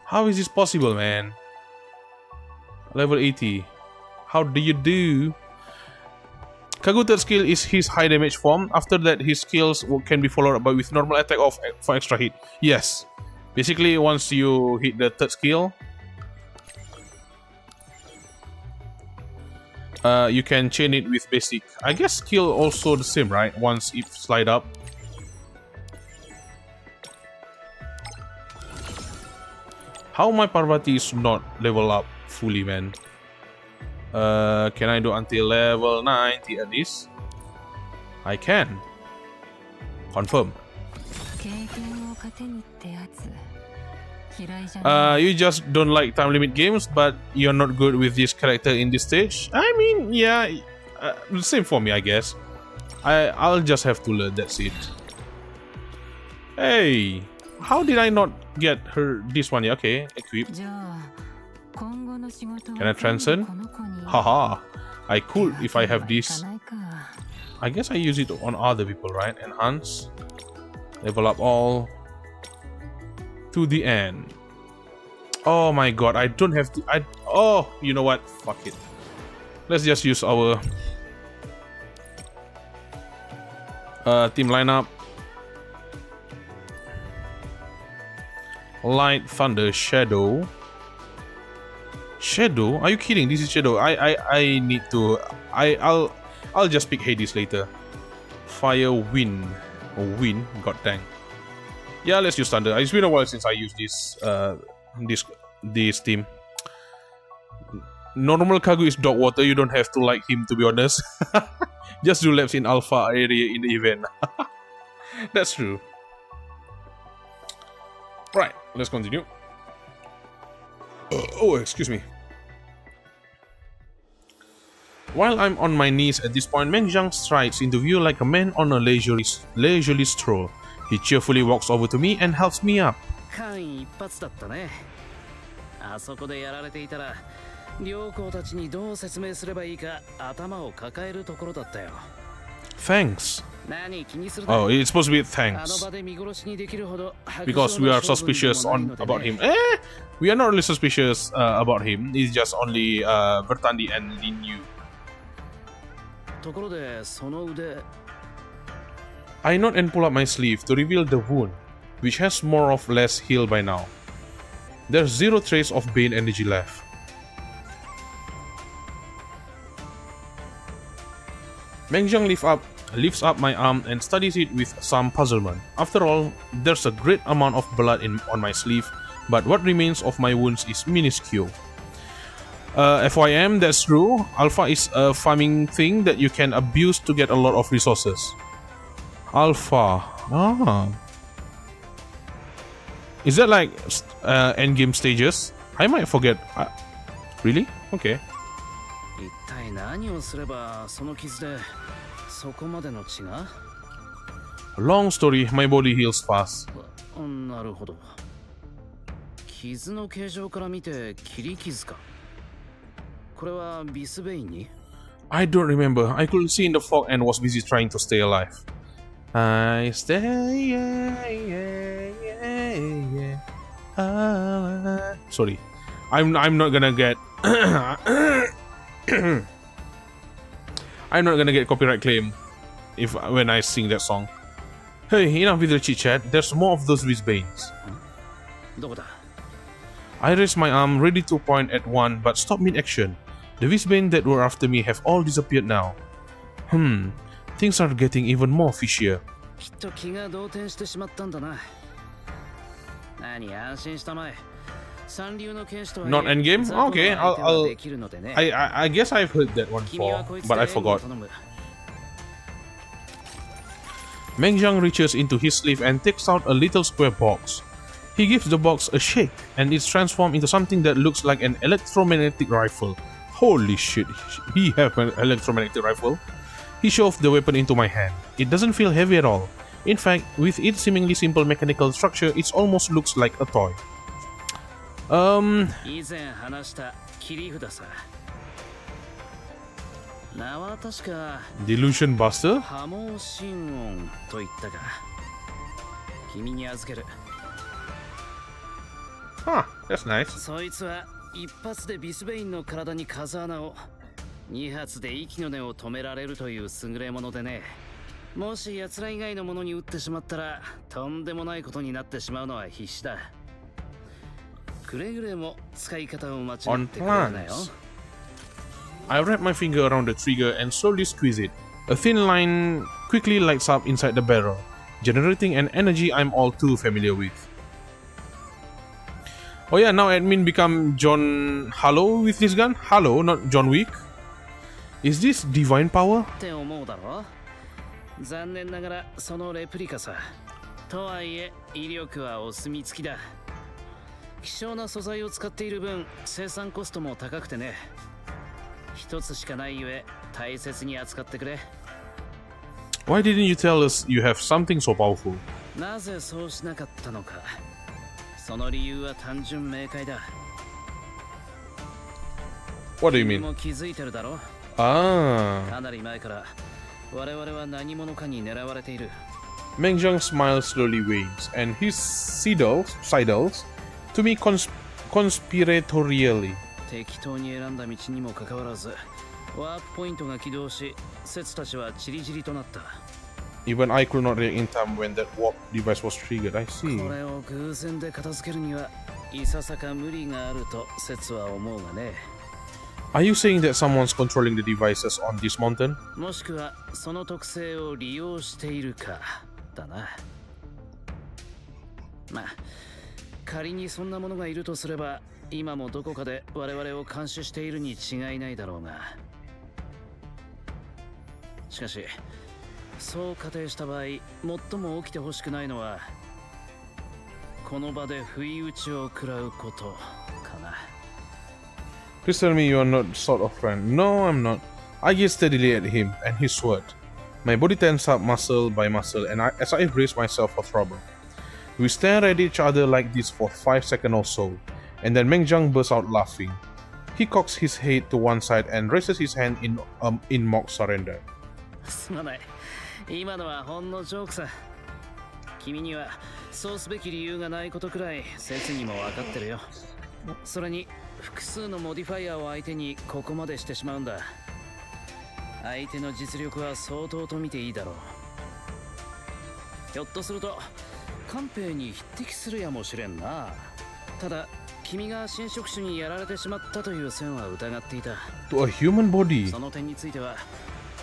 How is this possible, man? Level 80. How do you do? Kagu third skill is his high damage form. After that, his skills can be followed up with normal attack for extra hit. Yes. Basically, once you hit the third skill, you can chain it with basic. I guess skill also the same, right? Once it slide up. How my Parvati is not level up fully, man? Can I do until level 90 at least? I can. Confirm. You just don't like time limit games, but you're not good with this character in this stage. I mean, yeah, same for me, I guess. I'll just have to learn, that's it. Hey, how did I not get her this one? Yeah, okay, equip. Can I transcend? Haha, I could if I have this. I guess I use it on other people, right? Enhance, level up all to the end. Oh my god, I don't have to. Oh, you know what? Fuck it. Let's just use our team lineup. Light, Thunder, Shadow. Shadow? Are you kidding? This is Shadow. I need to. I'll just pick Hades later. Fire, Wind. Oh, Wind. God dang. Yeah, let's use Thunder. It's been a while since I used this team. Normal Kagu is dog water. You don't have to like him, to be honest. Just do laps in Alpha area in the event. That's true. Right, let's continue. Oh, excuse me. While I'm on my knees at this point, Meng Jiang strides into view like a man on a leisurely stroll. He cheerfully walks over to me and helps me up. Thanks. Oh, it's supposed to be thanks. Because we are suspicious about him. We are not really suspicious about him. It's just only Vertandi and Linyun. I nod and pull up my sleeve to reveal the wound, which has more or less healed by now. There's zero trace of Bane energy left. Meng Jiang lifts up my arm and studies it with some puzzlement. After all, there's a great amount of blood on my sleeve, but what remains of my wounds is minuscule. FYM, that's true. Alpha is a farming thing that you can abuse to get a lot of resources. Alpha. Ah. Is that like endgame stages? I might forget. Really? Okay. Long story, my body heals fast. I don't remember. I couldn't see in the fog and was busy trying to stay alive. I stay. Sorry, I'm not gonna get. I'm not gonna get copyright claim when I sing that song. Hey, enough with the chit chat. There's more of those Banes. I raise my arm, ready to point at one, but stop mid-action. The Wisbane that were after me have all disappeared now. Things are getting even more fishier. Not endgame? Okay, I guess I've heard that one before, but I forgot. Meng Jiang reaches into his sleeve and takes out a little square box. He gives the box a shake, and it's transformed into something that looks like an electromagnetic rifle. Holy shit, he has an electromagnetic rifle. He shoves the weapon into my hand. It doesn't feel heavy at all. In fact, with its seemingly simple mechanical structure, it almost looks like a toy. Delusion Buster? Huh, that's nice. 2発で息の根を止められるという優れものでね。もし奴ら以外のものに撃ってしまったらとんでもないことになってしまうのは必死だ。くれぐれも使い方を間違ってくれないよ。I wrap my finger around the trigger and slowly squeeze it. A thin line quickly lights up inside the barrel, generating an energy I'm all too familiar with. Oh yeah, now admin become John Halo with this gun? Halo, not John Wick? Is this divine power? って思うだろ。残念ながらそのレプリカさ。とはいえ威力はお墨付きだ。希少な素材を使っている分生産コストも高くてね。一つしかないゆえ大切に扱ってくれ。Why didn't you tell us you have something so powerful? なぜそうしなかったのか。その理由は単純明快だ。 What do you 君 mean? も気づいてるだろ。 Ah. かなり前から我々は何者かに狙われている。 Meng Jiang's smile slowly wanes, and he sidles to me conspiratorially. 適当に選んだ道にもかかわらずワープポイントが起動し、説たちはチリチリとなった。 Even I could not react in time when that warp device was triggered. I see. これを偶然で片付けるにはいささか無理があると説は思うがね。 Are you saying that someone's controlling the devices on this mountain? もしくはその特性を利用しているかだな。まあ仮にそんなものがいるとすれば、今もどこかで我々を監視しているに違いないだろうが。しかしそう仮定した場合、最も起きてほしくないのはこの場で不意打ちを食らうことかな。 Please tell me you are not sort of friend. No, I'm not. I gaze steadily at him and his sword. My body tenses up muscle by muscle, and as I brace myself for trouble. We stare at each other like this for 5 seconds or so, and then Meng Jiang bursts out laughing. He cocks his head to one side and raises his hand in mock surrender. すまない。今のはほんのジョークさ。君にはそうすべき理由がないことくらい切にも分かってるよ。それに複数のモディファイアを相手にここまでしてしまうんだ。相手の実力は相当と見ていいだろう。ひょっとすると官兵に匹敵するやもしれんな。ただ君が新触手にやられてしまったという線は疑っていた。 To a human body? その点については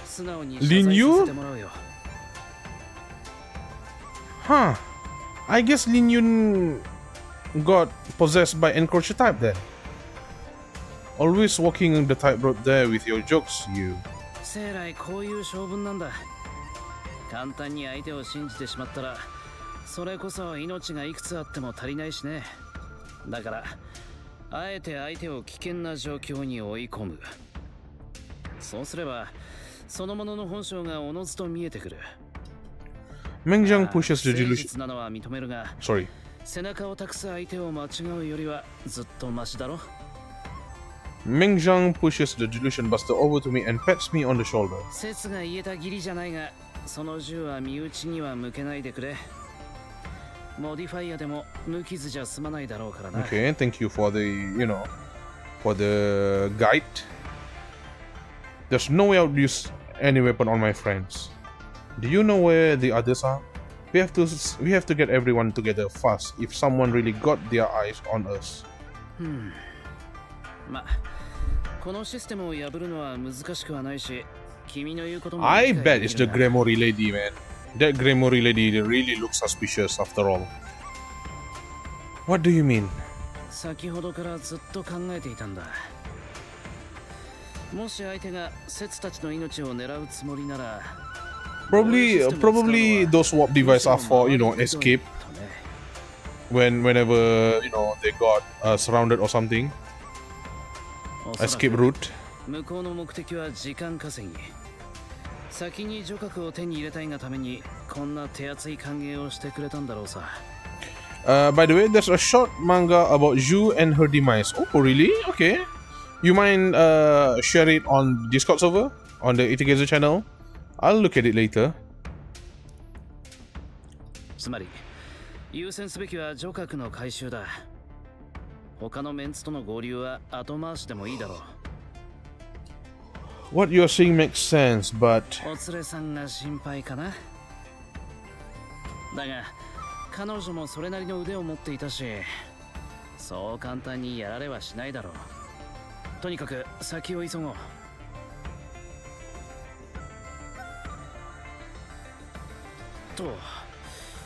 素直に謝罪させてもらうよ。 Huh. I guess Linyun got possessed by encroacher type then. Always walking the tightrope there with your jokes, you. 生来こういう性分なんだ。簡単に相手を信じてしまったら、それこそ命がいくつあっても足りないしね。だからあえて相手を危険な状況に追い込む。そうすればそのものの本性がおのずと見えてくる。 Meng Jiang pushes the 誠 delusion. 実なのは認めるが、 Sorry. 背中を託す相手を間違うよりはずっとマシだろ。 Meng Jiang pushes the delusion buster over to me and pats me on the shoulder. 説が言えた義理じゃないが、その銃は身内には向けないでくれ。モディファイアでも無傷じゃ済まないだろうからな。 Okay, thank you for the, for the guide. There's no way I'll use any weapon on my friends. Do you know where the others are? We have to get everyone together fast if someone really got their eyes on us. ま、このシステムを破るのは難しくはないし、君の言うことも I bet it's the Gremory lady, man. That Gremory lady really looks suspicious after all. What do you mean? 先ほどからずっと考えていたんだ。もし相手が説たちの命を狙うつもりなら、 Probably those warp devices are for, escape whenever, they got surrounded or something. Escape route. 向こうの目的は時間稼ぎ。先に女核を手に入れたいがためにこんな手厚い歓迎をしてくれたんだろうさ。By the way, there's a short manga about Zhu and her demise. Oh, really? Okay. You mind share it on Discord server? On the Aether Gazer channel? I'll look at it later. つまり優先すべきは女核の回収だ。他のメンツとの合流は後回しでもいいだろう。What you're saying makes sense, but お連れさんが心配かな。だが彼女もそれなりの腕を持っていたし、そう簡単にやられはしないだろう。とにかく先を急ごう。と、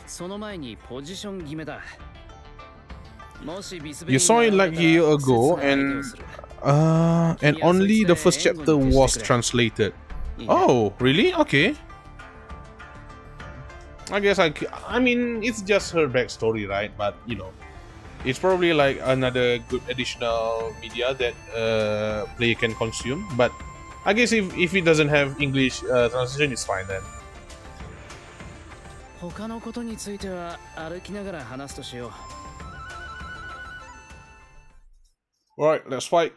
その前にポジション決めだ。もしビスベイ you ン saw it が like a year 現れたら ago, 切な相手を and する。and only the first chapter was translated. Oh, really? Okay. I guess I mean, it's just her backstory, right? But you know, it's probably like another good additional media that player can consume. But I guess if it doesn't have English translation, it's fine then. 他のことについては歩きながら話すとしよう。 Alright, let's fight.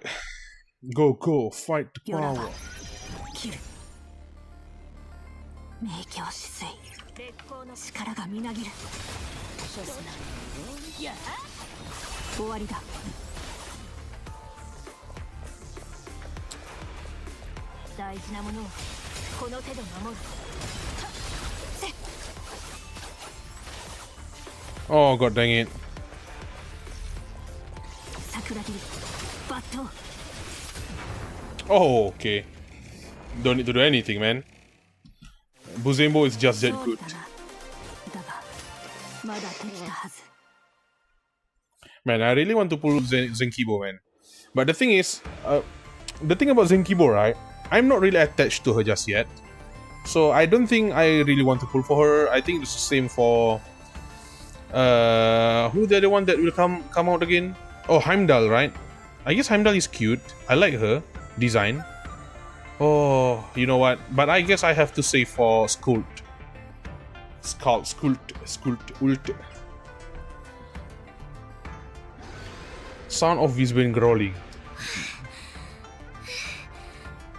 Go, fight the power. 切る。明鏡止水。烈光の力がみなぎる。処すな。いや、終わりだ。大事なものをこの手で守る。Oh god dang it. 桜切り。抜刀。 Oh, okay. Don't need to do anything, man. Buzembo is just that good. だが、まだできたはず。 Man, I really want to pull Zenkibo, man. But the thing is, the thing about Zenkibo, right? I'm not really attached to her just yet. So I don't think I really want to pull for her. I think it's the same for... who's the other one that will come out again? Oh, Heimdall, right? I guess Heimdall is cute. I like her design. Oh, you know what? But I guess I have to say for Skult. Ult. Sound of Visbane growling.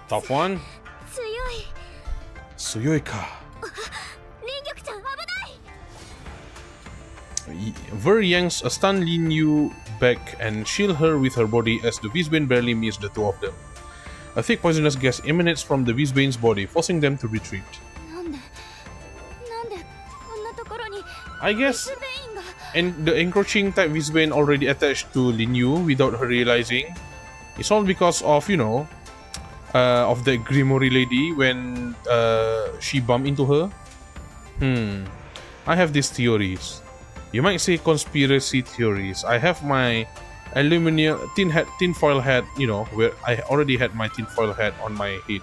Tough one. 強い。 Suyoi ka. 林玉ちゃん危ない。 Ver yanks a stunned Linyun back and shield her with her body as the Visbane barely miss the two of them. A thick poisonous gas emanates from the Visbane's body, forcing them to retreat. なんでこんなところに I guess スベインが。 and the encroaching type Visbane already attached to Linyun without her realizing. It's all because of, you know, of the Grimoire lady when she bumped into her. I have these theories. You might say conspiracy theories. I have my aluminum tinfoil hat, you know, where I already had my tinfoil hat on my head.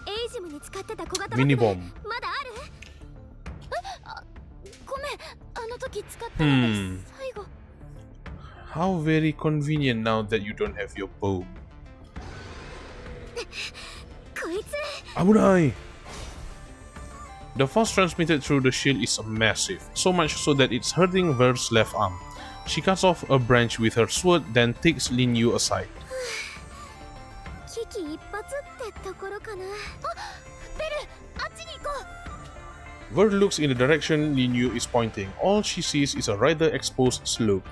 エイジムに使ってた小型 Mini 爆 bomb. 弾まだある？ごめん、あの時使ったので最後。 How very convenient now that you don't have your bow. こいつ。 Abunai! The force transmitted through the shield is massive, so much so that it's hurting Ver's left arm. She cuts off a branch with her sword, then takes Linyun aside. 危機一髪ってところかな。あ、ベル、あっちに行こう。 Ver looks in the direction Linyun is pointing. All she sees is a rather exposed slope.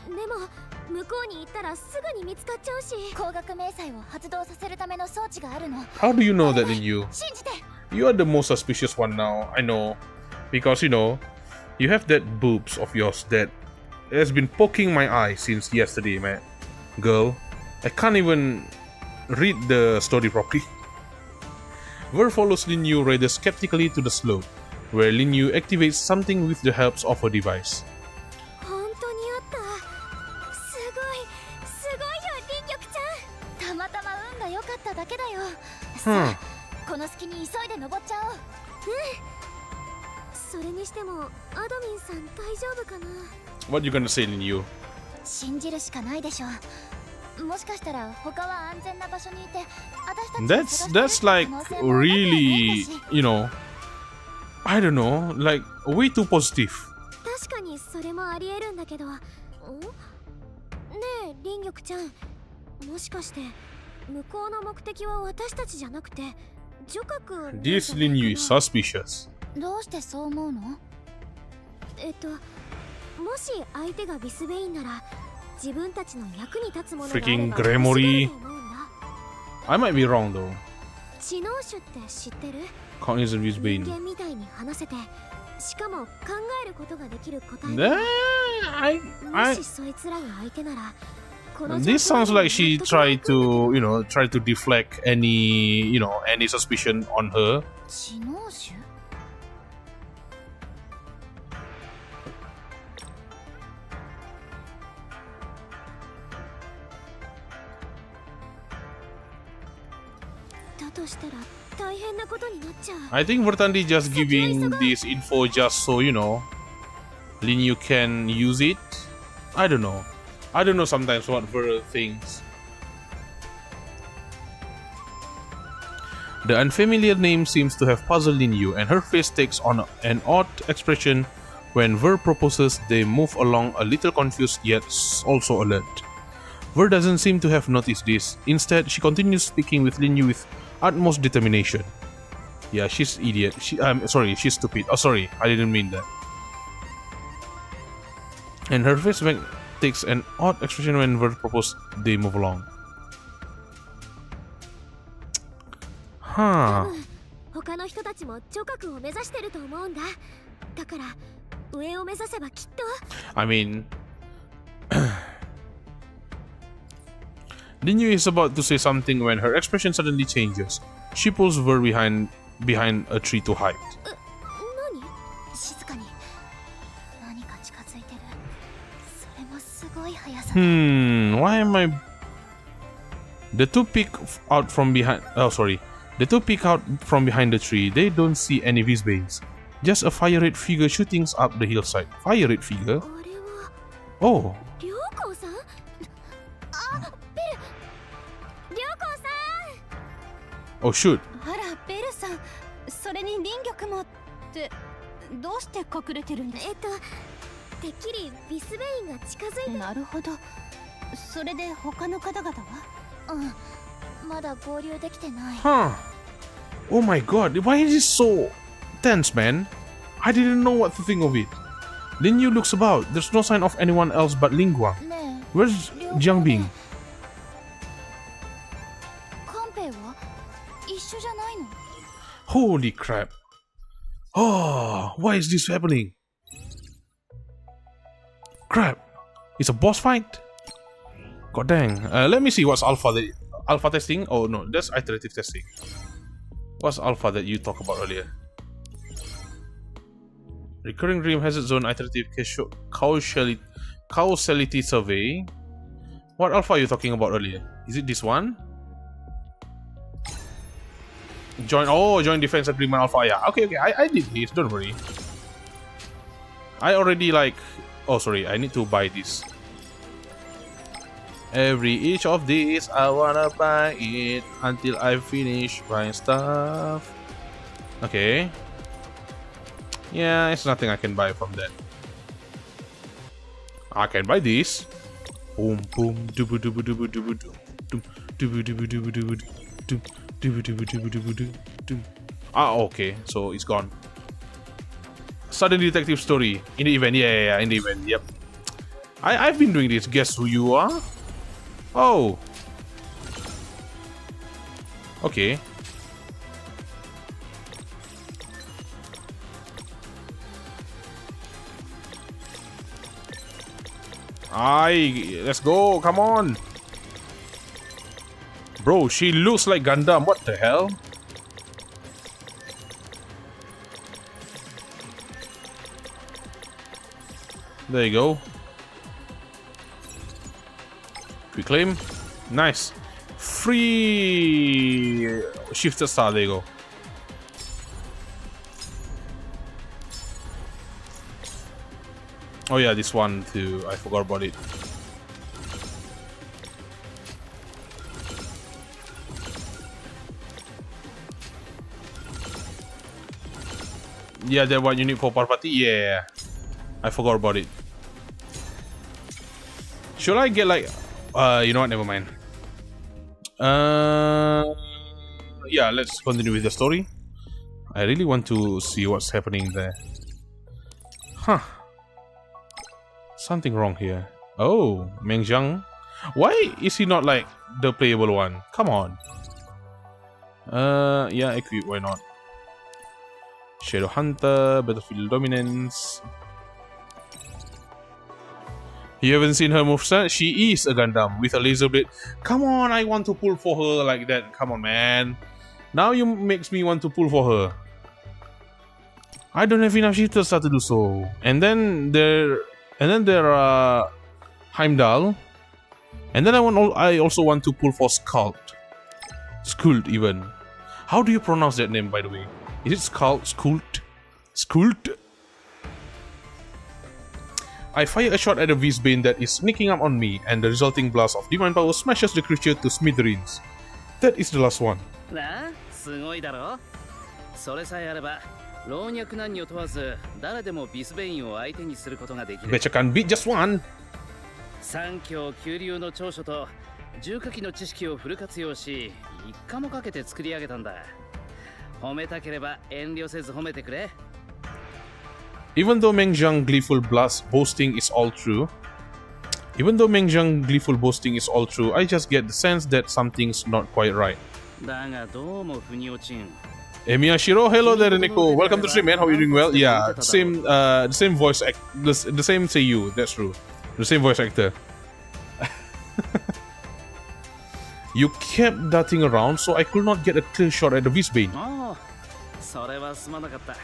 でも向こうに行ったらすぐに見つかっちゃうし。光学迷彩を発動させるための装置があるの。 How do you know that, Linyun? 信じて。 You are the most suspicious one now, I know. Because, you know, you have that boobs of yours that has been poking my eye since yesterday, man. Girl, I can't even read the story properly. Ver follows Linyun rather skeptically to the slope, where Linyun activates something with the help of her device. 本当にあった。すごいよ、林玉ちゃん。たまたま運が良かっただけだよ。さあ、この隙に急いで登っちゃおう。それにしてもアドミンさん大丈夫かな。 What you gonna say, Linyun? 信じるしかないでしょ。もしかしたら他は安全な場所にいて、私たち That's like really, you know, I don't know, like way too positive. 確かにそれもありえるんだけど。ねえ、林玉ちゃん、もしかして向こうの目的は私たちじゃなくて女閣。 This Linyun is suspicious. どうしてそう思うの？もし相手がビスベインなら自分たちの役に立つものがあれ Freaking ば Gremory. 欲しがると思うんだ。 I might be wrong though. 知能種って知ってる？ Cognizant Views 人 Bane. 間みたいに話せて、しかも考えることができる個体 Nah, も I しそいつらが相手なら、この This 状況 sounds で like she 納得 tried がいくんだけど。 to, try to deflect any, any suspicion on her. 知能種？だとしたら大変なことになっちゃう。 I think Vertandi just giving this info just so, Linyun can use it. I don't know. I don't know sometimes what Ver thinks. The unfamiliar name seems to have puzzled Linyun, and her face takes on an odd expression when Ver proposes. They move along a little confused yet also alert. Ver doesn't seem to have noticed this. Instead, she continues speaking with Linyun with utmost determination. Yeah, she's idiot. Sorry, she's stupid. Oh, sorry, I didn't mean that. And her face takes an odd expression when Ver proposes. They move along. Huh. 他の人たちも聴覚を目指してると思うんだ。だから上を目指せばきっと。 I mean, Linyun is about to say something when her expression suddenly changes. She pulls Ver behind a tree to hide. 何？静かに。何か近づいてる。それもすごい速さ。 Why am I? The two peek out from behind. Oh, sorry. The two peek out from behind the tree. They don't see any Visbanes. Just a fire red figure shooting up the hillside. Fire red figure? あれは Oh. 良子さん？あ、ベル。良子さん。 Oh, shoot. あら、ベルさん。それに林玉もってどうして隠れてるんです？てっきりビスベインが近づいて。なるほど。それで他の方々は？うん。まだ合流できてない。 Huh. Oh my god. Why is this so tense, man? I didn't know what to think of it. Linyun looks about. There's no sign of anyone else but Lingguang. ね Where's え。 Jiangbing? カンペイは一緒じゃないの？ Holy crap. Oh, why is this happening? Crap. It's a boss fight? God dang. Let me see what's alpha. Alpha testing? Oh no, that's iterative testing. What's alpha that you talked about earlier? Recurring dream hazard zone iterative causality survey. What alpha are you talking about earlier? Is it this one? Joint defense agreement alpha. Yeah, okay, I did this, don't worry. I already oh sorry, I need to buy this. Each of these I wanna buy it until I finish buying stuff. Okay. Yeah, it's nothing I can buy from that. I can buy this. Boom boom doobu doobu doobu doobu doom doobu doobu doobu doobu doom doobu doobu doobu doobu doom. Ah, okay, so it's gone. Sudden detective story in the event. Yeah, in the event. Yep. I've been doing this. Guess who you are? Oh. Okay. Let's go. Come on. Bro, she looks like Gundam. What the hell? There you go. Reclaim. Nice. Free shifted star. There you go. Oh yeah, this one too. I forgot about it. Yeah, that one you need for Parvati. Yeah, I forgot about it. Should I get you know what? Never mind. Yeah, let's continue with the story. I really want to see what's happening there. Huh. Something wrong here. Oh, Meng Jiang. Why is he not like the playable one? Come on. Yeah, equip, why not? Shadow Hunter, Battlefield Dominance. You haven't seen her moveset? She is a Gundam with a laser blade. Come on, I want to pull for her like that. Come on, man. Now you makes me want to pull for her. I don't have enough shifters to do so. And then there are Heimdall. And then I also want to pull for Skuld. Skuld even. How do you pronounce that name, by the way? Is it Skuld? Skuld? I fire a shot at the Beastbane that is sneaking up on me, and the resulting blast of divine power smashes the creature to smithereens. That is the last one. なあ、すごいだろ。それさえあれば、老若男女問わず誰でもビスベインを相手にすることができる。 Bet you can beat just one. 三教九流の長所と重火器の知識をフル活用し、一家もかけて作り上げたんだ。褒めたければ遠慮せず褒めてくれ。 Even though Meng Jiang gleeful boasting is all true, I just get the sense that something's not quite right. だがどうも腑に落ちん。 Miyashiro, hello there, Nico. Welcome to the stream, man. How are you doing? Well, yeah, the same voice act, the same seiyuu. That's true. The same voice actor. You kept darting around, so I could not get a clear shot at the Beastbane. ああ、それはすまなかった。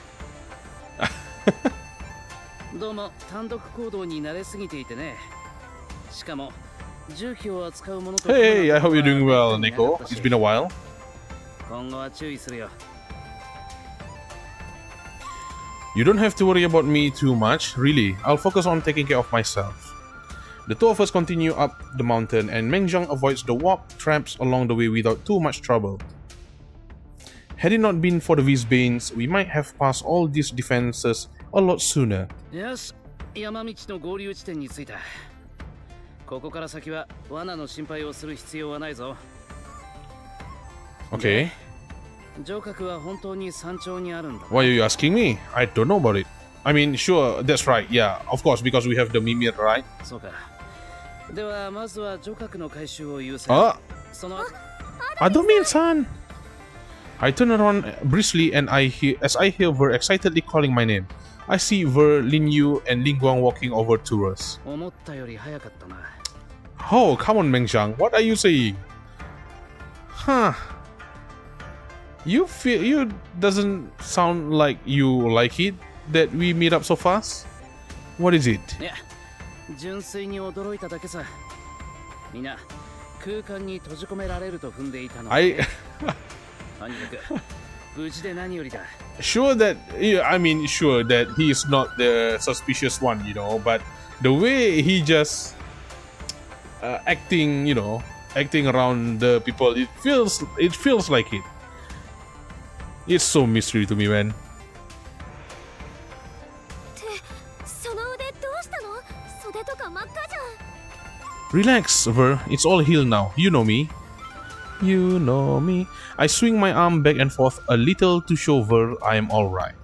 どうも単独行動に慣れすぎていてね。しかも重機を扱うものと。Hey, I hope you're doing well, Nico. It's been a while. 今後は注意するよ。 You don't have to worry about me too much, really. I'll focus on taking care of myself. The two of us continue up the mountain, and Meng Jiang avoids the warp traps along the way without too much trouble. Had it not been for the Beastbanes, we might have passed all these defenses a lot sooner. よし、山道の合流地点に着いた。ここから先は罠の心配をする必要はないぞ。Okay. 城郭は本当に山頂にあるんだ。 Why are you asking me? I don't know about it. I mean, sure, that's right. Yeah, of course, because we have the Mimir, right? そうか。ではまずは城郭の回収を優先。その Adomin-san! I turn around briskly and as I hear Ver excitedly calling my name. I see Ver, Linyun, and Lingguang walking over to us. 思ったより早かったな。 Oh, come on, Meng Jiang. What are you saying? Huh. You doesn't sound like you like it that we meet up so fast? What is it? いや、純粋に驚いただけさ。みんな空間に閉じ込められると踏んでいたの。とにかく無事で何よりだ。 Sure that he is not the suspicious one, you know, but the way he just acting around the people, it feels like it. It's so mystery to me, man. その腕どうしたの？袖とか真っ赤じゃん。 Relax, Ver. It's all healed now. You know me. You know me. I swing my arm back and forth a little to show Ver I am alright.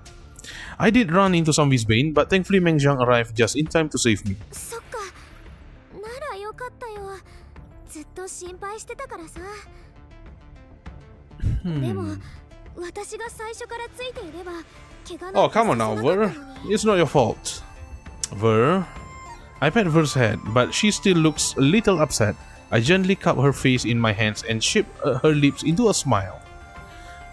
I did run into some Beastbane, but thankfully Meng Jiang arrived just in time to save me. そっか。ならよかったよ。ずっと心配してたからさ。でも私が最初からついていれば怪我な Oh, come on now, Ver. It's not your fault. Ver. I pat Ver's head, but she still looks a little upset. I gently cup her face in my hands and shape her lips into a smile.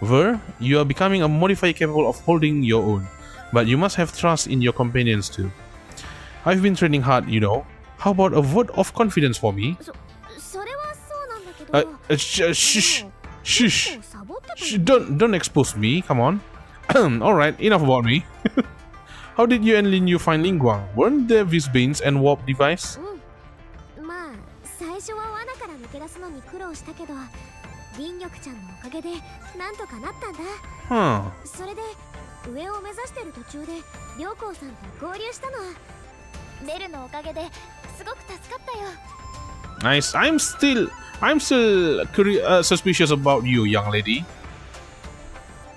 Ver, you are becoming a modifier capable of holding your own, but you must have trust in your companions too. I've been training hard, you know. How about a vote of confidence for me? それはそうなんだけど。 Shh. Don't expose me, come on. Alright, enough about me. How did you and Linyun find Lingguang? Weren't there Beastbanes and warp device? まあ最初は罠から抜け出すのに苦労したけど林玉ちゃんのおかげでなんとかなったんだ。 Huh. それで上を目指してる途中で良光さんと合流したの。ベルのおかげですごく助かったよ。 Nice. I'm still suspicious about you, young lady.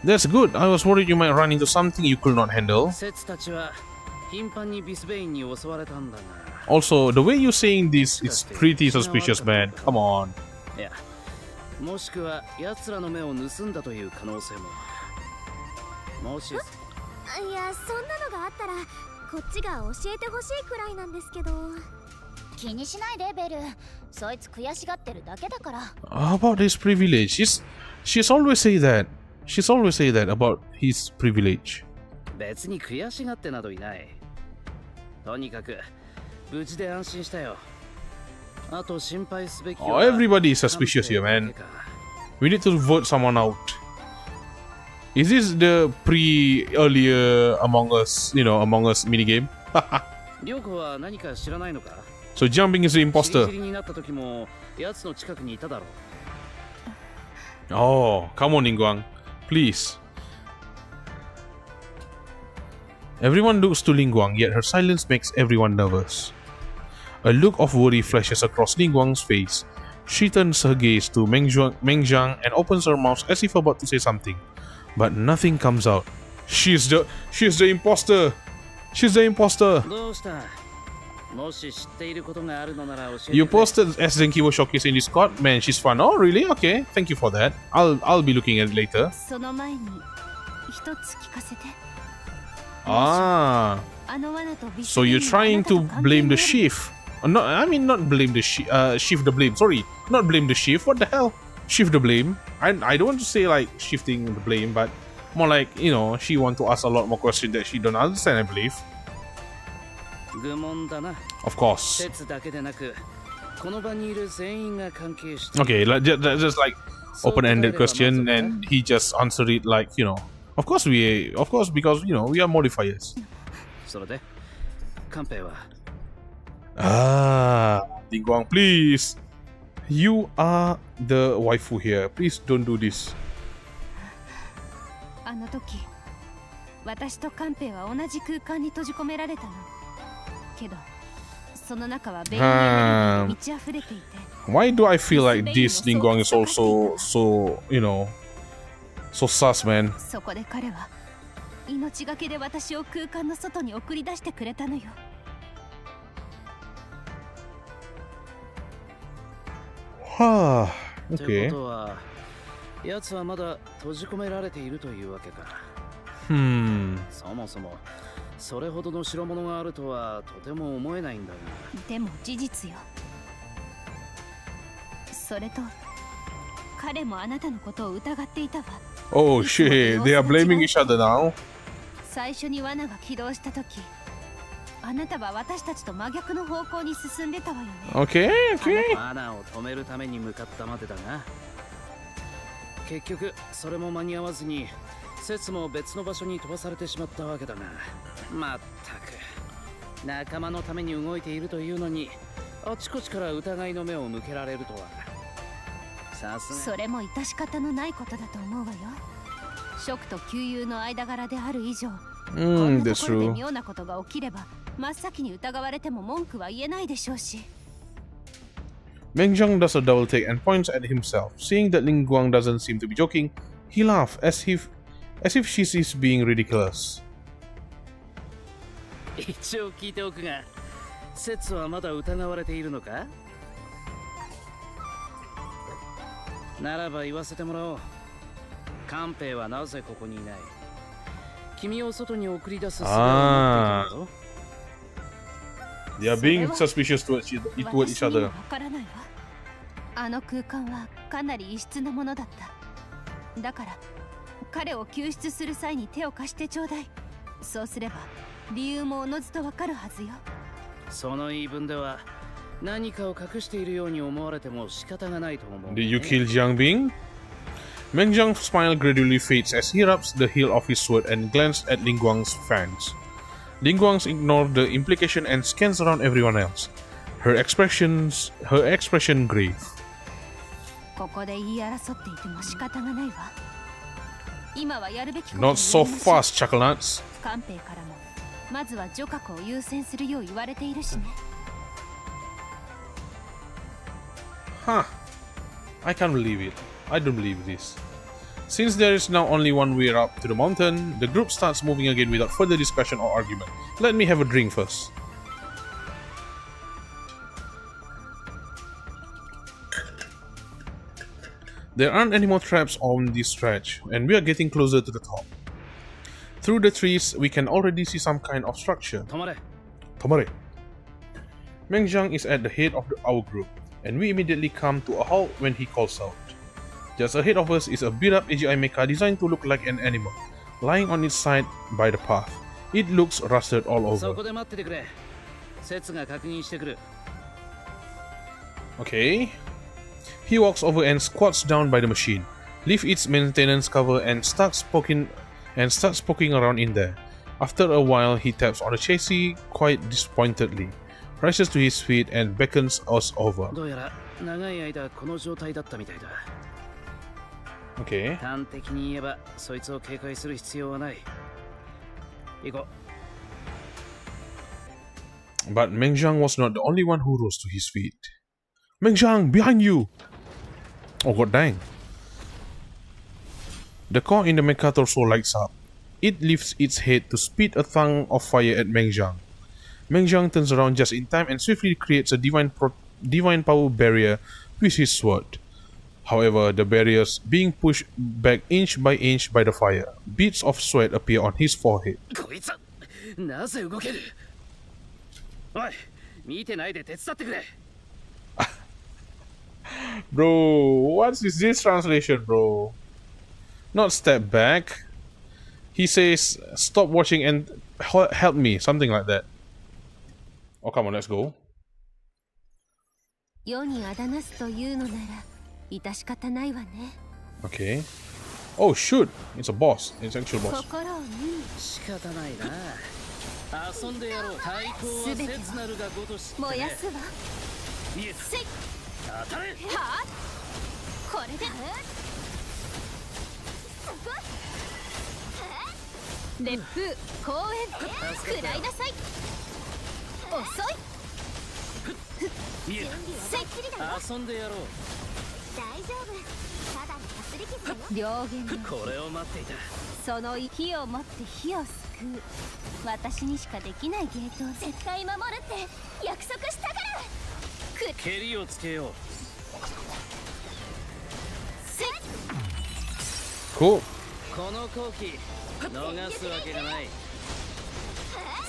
That's good. I was worried you might run into something you could not handle. セツたちは頻繁にビスベインに襲われたんだが。Also, the way you're saying this is pretty suspicious, man. Come on. いや、もしくは奴らの目を盗んだという可能性も。もし、いや、そんなのがあったらこっちが教えてほしいくらいなんですけど。気にしないでベル。そいつ悔しがってるだけだから。How about his privilege? She's always say that. She's always say that about his privilege. 別に悔しがってなどいない。とにかく無事で安心したよ。あと心配すべきは。Oh, everybody is suspicious here, man. We need to vote someone out. Is this the earlier Among Us, Among Us minigame? 涼子は何か知らないのか? So jumping is the imposter. 知りになった時も奴の近くにいただろう。Oh, come on, Ningguang. Please. Everyone looks to Ningguang, yet her silence makes everyone nervous. A look of worry flashes across Ningguang's face. She turns her gaze to Mengjiang and opens her mouth as if about to say something, but nothing comes out. She's the imposter. She's the imposter. どうした? もし知っていることがあるのなら教えてくれ。 You posted as Zenkiwo Showcase in Discord? Man, she's fun. Oh, really? Okay. Thank you for that. I'll be looking at it later. その前に一つ聞かせて。Ah. So you're trying to blame the chief. No, I mean not blame the shift the blame. Sorry, not blame the chief. What the hell? Shift the blame. I don't want to say like shifting the blame, but more like, she want to ask a lot more questions that she don't understand, I believe. 愚問だな。 Of course. 説だけでなく、この場にいる全員が関係して。 Okay, just like open-ended question, and he just answered it like, of course because we are modifiers. それで、カンペイは。Ningguang, please. You are the waifu here. Please don't do this. あの時、私とカンペイは同じ空間に閉じ込められたの。けど、その中は便利に満ち溢れていて。Why do I feel like this Ningguang is also so sus, man? そこで彼は命がけで私を空間の外に送り出してくれたのよ。はあ、ということは、奴はまだ閉じ込められているというわけか。そもそもそれほどの代物があるとはとても思えないんだが。でも事実よ。それと彼もあなたのことを疑っていたわ。Oh shit, they are blaming each other now. 最初に罠が起動した時、あなたは私たちと真逆の方向に進んでたわよね。Okay. 罠を止めるために向かったまでだが、結局それも間に合わずに説も別の場所に飛ばされてしまったわけだが、まったく仲間のために動いているというのにあちこちから疑いの目を向けられるとは。さすが。それも致し方のないことだと思うわよ。職と旧友の間柄である以上、こんなところで妙なことが起きれば真っ先に疑われても文句は言えないでしょうし。Mengjiang does a double take and points at himself. Seeing that Ningguang doesn't seem to be joking, he laughs as if she is being ridiculous. 一応聞いておくが、説はまだ疑われているのか？ならば言わせてもらおう。カンペイはなぜここにいない？君を外に送り出す術を持っていたの？ They are being suspicious towards each other. あの空間はかなり異質なものだった。だから彼を救出する際に手を貸してちょうだい。そうすれば理由もおのずとわかるはずよ。その言い分では何かを隠しているように思われても仕方がないと思う。Did you kill Jiangbing? Mengjiang's smile gradually fades as he rubs the hilt of his sword and glances at Ningguang's fans. Ningguang ignores the implication and scans around everyone else. Her expression grave. ここで言い争っていても仕方がないわ。今はやるべきこと Not so fast, Chucklenuts. カンペイからもまずは女格を優先するよう言われているしね。Huh. I can't believe it. I don't believe this. Since there is now only one way up to the mountain, the group starts moving again without further discussion or argument. Let me have a drink first. There aren't any more traps on this stretch, and we are getting closer to the top. Through the trees, we can already see some kind of structure. 止まれ Tomare. Meng Zhang is at the head of our group, and we immediately come to a halt when he calls out. Just ahead of us is a beat-up AGI mecha designed to look like an animal, lying on its side by the path. It looks rusted all そ over. こで待っててくれ説が確認してくる Okay. He walks over and squats down by the machine, lifts its maintenance cover and starts poking around in there. After a while, he taps on the chassis quite disappointedly, rises to his feet and beckons us over. どうやら長い間この状態だったみたいだ Okay. 端的に言えばそいつを警戒する必要はない行こ But Meng Zhang was not the only one who rose to his feet. Meng Zhang, behind you! Oh god dang. The core in the mecha torso lights up. It lifts its head to spit a tongue of fire at Meng Zhang. Meng Zhang turns around just in time and swiftly creates a divine power barrier with his sword. However, the barriers being pushed back inch by the fire. Beads of sweat appear on his forehead. うこいつなぜ動けるおい見てないで手伝ってくれ Bro, what is this translation, bro? Not step back. He says, stop watching and help me, something like that. Oh, come on, let's go. 世にあだなすというのなら致し方ないわね Okay. Oh, shoot. It's a boss. It's actual boss. 心を見に仕方ないな遊んでやろう対抗は切なるがごとし燃やすわイエスせい当たれはあこれで烈風公園食らいなさい遅いイエスせい遊んでやろう大丈夫ただのかすり傷よ両言のこれを待っていたその火を持って火を救う私にしかできないゲートを絶対守るって約束したから蹴りをつけよう Cool. この好機逃すわけがない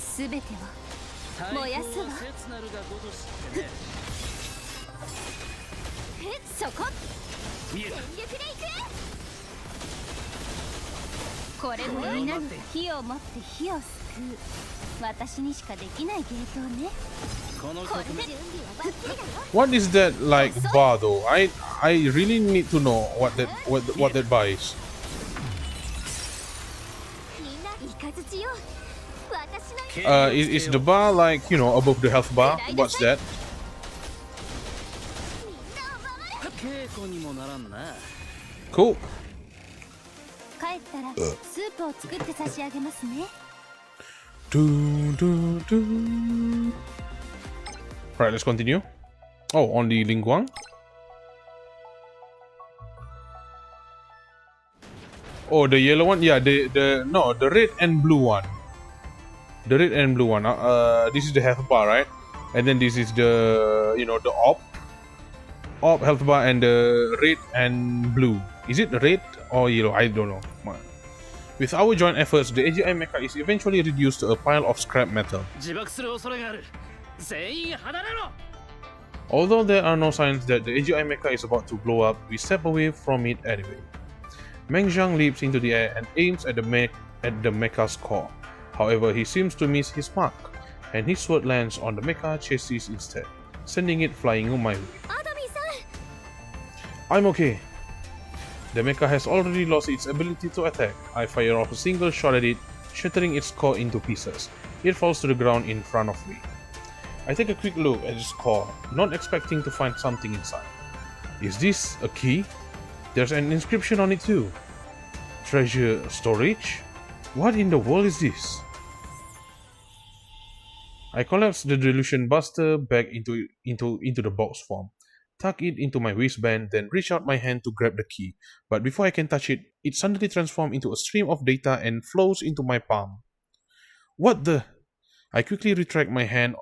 すべて対抗は燃やすわ切なるがごとしってねをそこイエス全力でいくこれも皆の火を持って火を救う私にしかできないゲートをねこのこれ局面で準備はバッチリだよ What is that like bar though? I really need to know what that bar is. みんなイカズチよ私の Is the bar like, you know, above the health bar? What's that? みんなを守る稽古にもならんな Cool. 帰ったらスープを作って差し上げますね Right, let's continue. Oh, on the Lingguang. Oh, the yellow one? Yeah, the red and blue one. The red and blue one. This is the health bar, right? And then this is the, you know, the op health bar and the red and blue. Is it red or yellow? I don't know. With our joint efforts, the AGI mecha is eventually reduced to a pile of scrap metal. 自爆する恐れがある全員離れろ Although there are no signs that the AGI mecha is about to blow up, we step away from it anyway. Meng Zhang leaps into the air and aims at the mecha's core. However, he seems to miss his mark, and his sword lands on the mecha chassis instead, sending it flying my way. アドミさん I'm okay. The mecha has already lost its ability to attack. I fire off a single shot at it, shattering its core into pieces. It falls to the ground in front of me. I take a quick look at its core, not expecting to find something inside. Is this a key? There's an inscription on it too. Treasure storage? What in the world is this? I collapse the Delusion Buster back into the box form, tuck it into my waistband, then reach out my hand to grab the key. But before I can touch it, it suddenly transforms into a stream of data and flows into my palm. What the? I quickly retract my hand.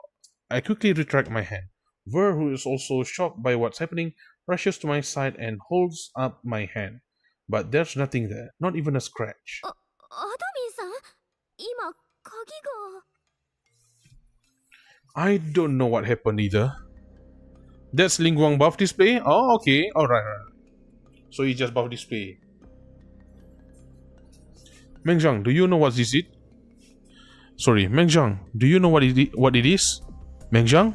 Ver, who is also shocked by what's happening, rushes to my side and holds up my hand. But there's nothing there, not even a scratch. アダミンさん、今鍵が。 I don't know what happened either. That's Lingguang buff display? Oh, okay. Alright. So he just buff display. Mengjiang, do you know what this is? Sorry, Mengjiang, do you know what it is? Mengjiang?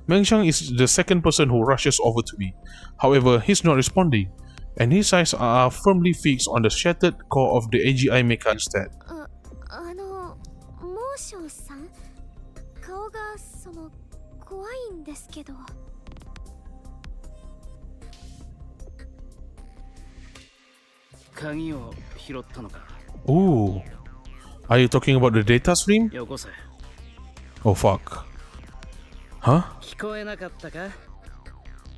Mengjiang is the second person who rushes over to me. However, he's not responding, and his eyes are firmly fixed on the shattered core of the AGI mecha instead. モーションさん、顔が怖いんですけど。鍵を拾ったのか。 Ooh. Are you talking about the data stream? よこせ。 Oh fuck. Huh? 聞こえなかったか？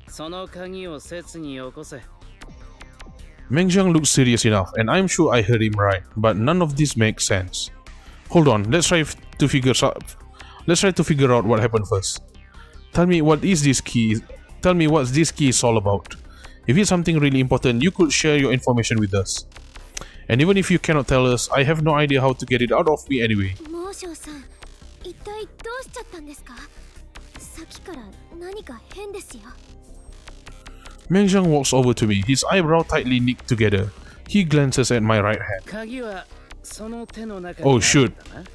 その鍵を説によこせ。 Mengjiang looks serious enough, and I'm sure I heard him right, but none of this makes sense. Hold on, let's try to figure out what happened first. Tell me what is this key? Tell me what this key is all about. If it's something really important, you could share your information with us. And even if you cannot tell us, I have no idea how to get it out of me anyway. モーションさん、一体どうしちゃったんですか？さっきから何か変ですよ。 Mengjiang walks over to me, his eyebrow tightly knit together. He glances at my right hand. 鍵はその手の中に Oh shoot.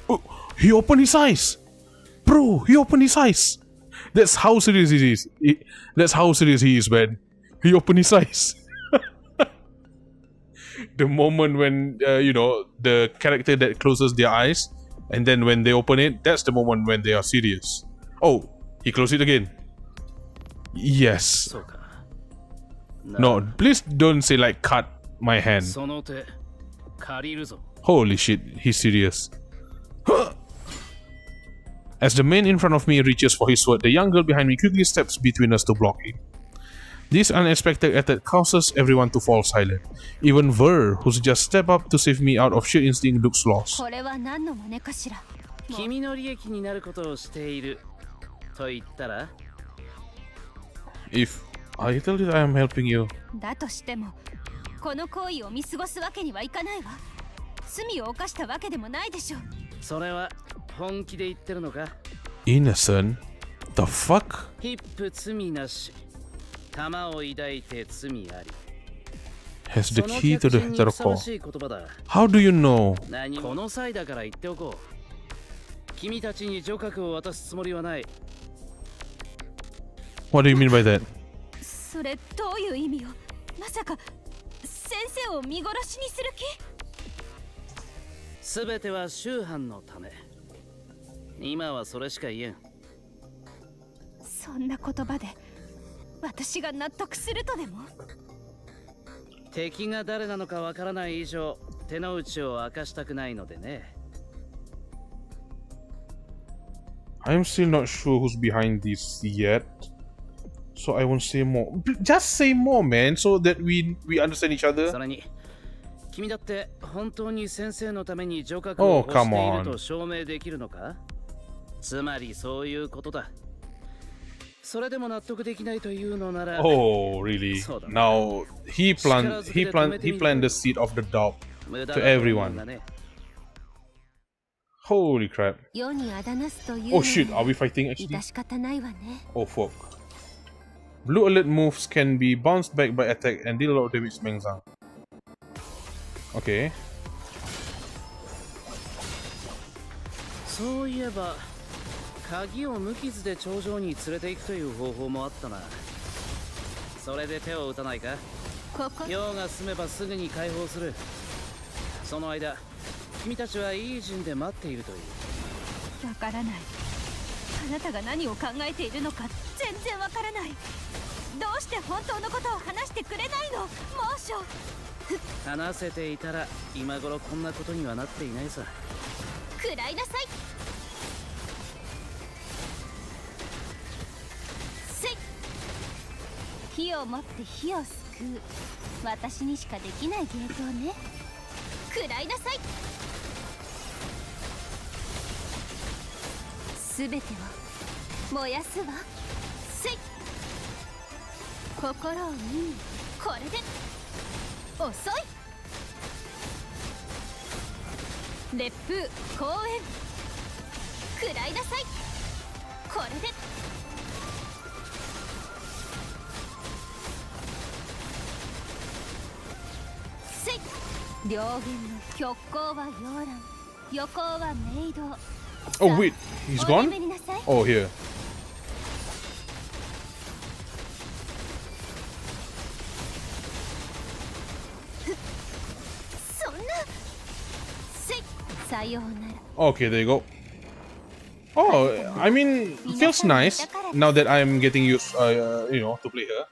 Oh, he opened his eyes! Bro, he opened his eyes! That's how serious it is. That's how serious he is, man. He opened his eyes. The moment when, the character that closes their eyes, and then when they open it, that's the moment when they are serious. Oh, he closed it again. Yes. そうか。 No, please don't say like cut my hand. その手借りるぞ。 Holy shit, he's serious. As the man in front of me reaches for his sword, the young girl behind me quickly steps between us to block him. This unexpected attack causes everyone to fall silent. Even Ver, who's just stepped up to save me out of sheer instinct, looks lost. これは何の真似かしら。君の利益になることをしていると言ったら If I tell you that I am helping you, だとしても、この行為を見過ごすわけにはいかないわ。罪を犯したわけでもないでしょう。それは本気で言ってるのか？ innocent? The fuck? ヒップ罪なし。玉を抱いて罪あり。 Has the key to the その客 Aether 人にふさわ Core. しい言葉だ。 How do you know? 何もこの際だから言っておこう。君たちに女覚を渡すつもりはない。 What do you mean by that? それどういう意味よ。まさか先生を見殺しにする気？すべては宗藩のため。今はそれしか言えん。そんな言葉で私が納得するとでも？敵が誰なのかわからない以上、手の内を明かしたくないのでね。 I'm still not sure who's behind this yet, so I won't say more. Just say more, man, so that we understand each そ other. れに、君だって本当に先生のために女覚を欲していると証明できるのか？つまりそういうことだ。それでも納得できないというのなら。 Oh, really? Now he planted the seed of the doubt to everyone. Holy crap! 世にあだなすという Oh shit! Are we fighting actually? 致し方ないわね。 Oh fuck! Blue alert moves can be bounced back by attack and deal a lot of damage to Mengjiang. Okay. そういえば、鍵を無傷で頂上に連れて行くという方法もあったな。それで手を打たないか？ここ用が済めばすぐに解放する。その間、君たちはいい順で待っているという。わからない。あなたが何を考えているのか全然わからない。どうして本当のことを話してくれないの？モーション。話せていたら今頃こんなことにはなっていないさ。くらいなさい。せい。火を持って火を救う。私にしかできない芸当ね。くらいなさい。すべてを燃やすわ。せい。心を見にこれで遅い。烈風公園食らいなさい。これでせい。両言の極光は洋蘭、横は明道。 Oh wait, he's お gone? 眠りなさい。 Oh, here. そんなせい。さようなら。 Okay, there you go. Oh, I mean, it feels nice now that I'm getting used, to play her.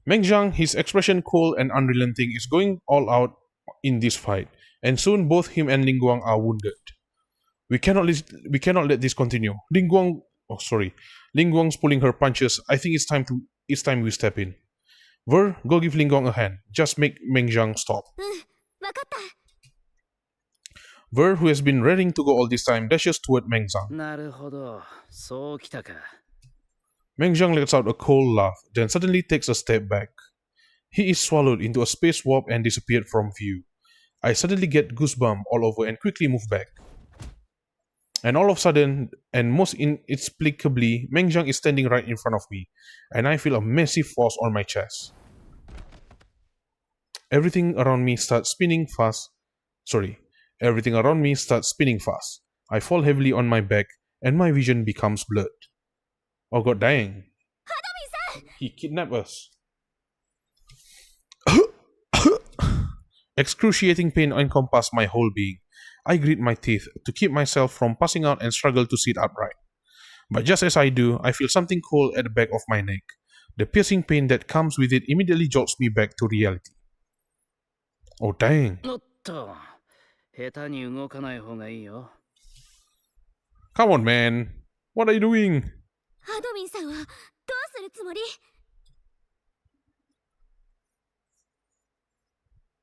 Meng Jiang, his expression cool and unrelenting, is going all out in this fight, and soon both him and Ling Guang are wounded. We cannot let this continue. Ling Guang's pulling her punches. I think it's time we step in. Ver, go give Ling Guang a hand. Just make Meng Jiang stop. わかった。 Ver, who has been raring to go all this time, dashes toward Meng Jiang. なるほど、そうきたか。 Meng Jiang lets out a cold laugh, then suddenly takes a step back. He is swallowed into a space warp and disappeared from view. I suddenly get goosebumps all over and quickly move back. And all of a sudden, and most inexplicably, Meng Jiang is standing right in front of me, and I feel a massive force on my chest. Everything around me starts spinning fast. I fall heavily on my back, and my vision becomes blurred. Oh god dang. He kidnapped us. Excruciating pain encompassed my whole being. I grit my teeth to keep myself from passing out and struggle to sit upright. But just as I do, I feel something cold at the back of my neck. The piercing pain that comes with it immediately jolts me back to reality. Oh dang. おっと、下手に動かない方がいいよ。 Come on man. What are you doing? ハドミンさんはどうするつもり？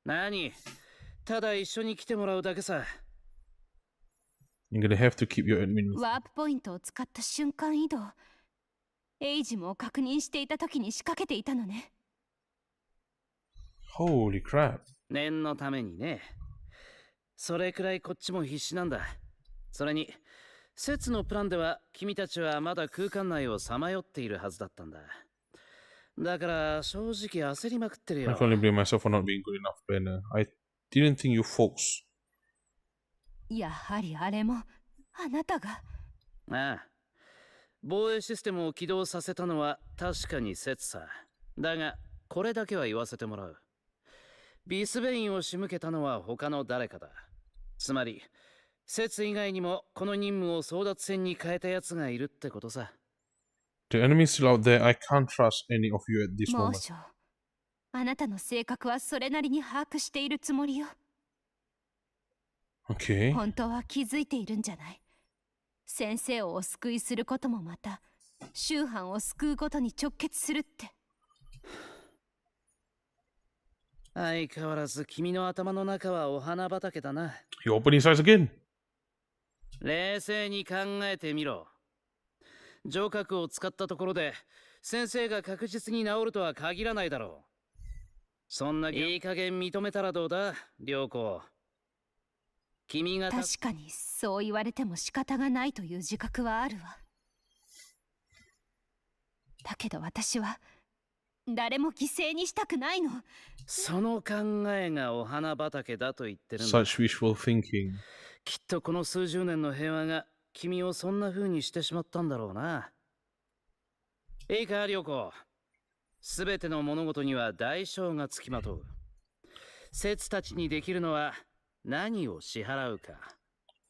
何？ただ一緒に来てもらうだけさ。 You're gonna have to keep your admin with. ワープポイントを使った瞬間移動。エイジも確認していた時に仕掛けていたのね。 Holy crap. 念のためにね。それくらいこっちも必死なんだ。それに、説のプランでは君たちはまだ空間内をさまよっているはずだったんだ。だから正直焦りまくってる I よ。 can only blame myself for not being good enough planner. I didn't think you folks. やはりあれもあなたが。ああ。防衛システムを起動させたのは確かに説さ。だが、これだけは言わせてもらう。ビスベインを仕向けたのは他の誰かだ。つまり、説以外にもこの任務を争奪戦に変えた奴がいるってことさ。The enemy is still out there. I can't trust any of you at this 猛 moment. 暑。あなたの性格はそれなりに把握しているつもりよ。 Okay. 本当は気づいているんじゃない。先生をお救いすることもまた、宗藩を救うことに直結するって。相変わらず君の頭の中はお花畑だな。 You open his eyes again. 冷静に考えてみろ。城郭を使ったところで先生が確実に治るとは限らないだろう。そんないい加減認めたらどうだ、良子。君が確かにそう言われても仕方がないという自覚はあるわ。だけど私は誰も犠牲にしたくないの。その考えがお花畑だと言ってるんだ。 Such wishful thinking. きっとこの数十年の平和が君をそんな風にしてしまったんだろうな。いいか、良子。すべての物事には代償がつきまとう。説たちにできるのは何を支払うか。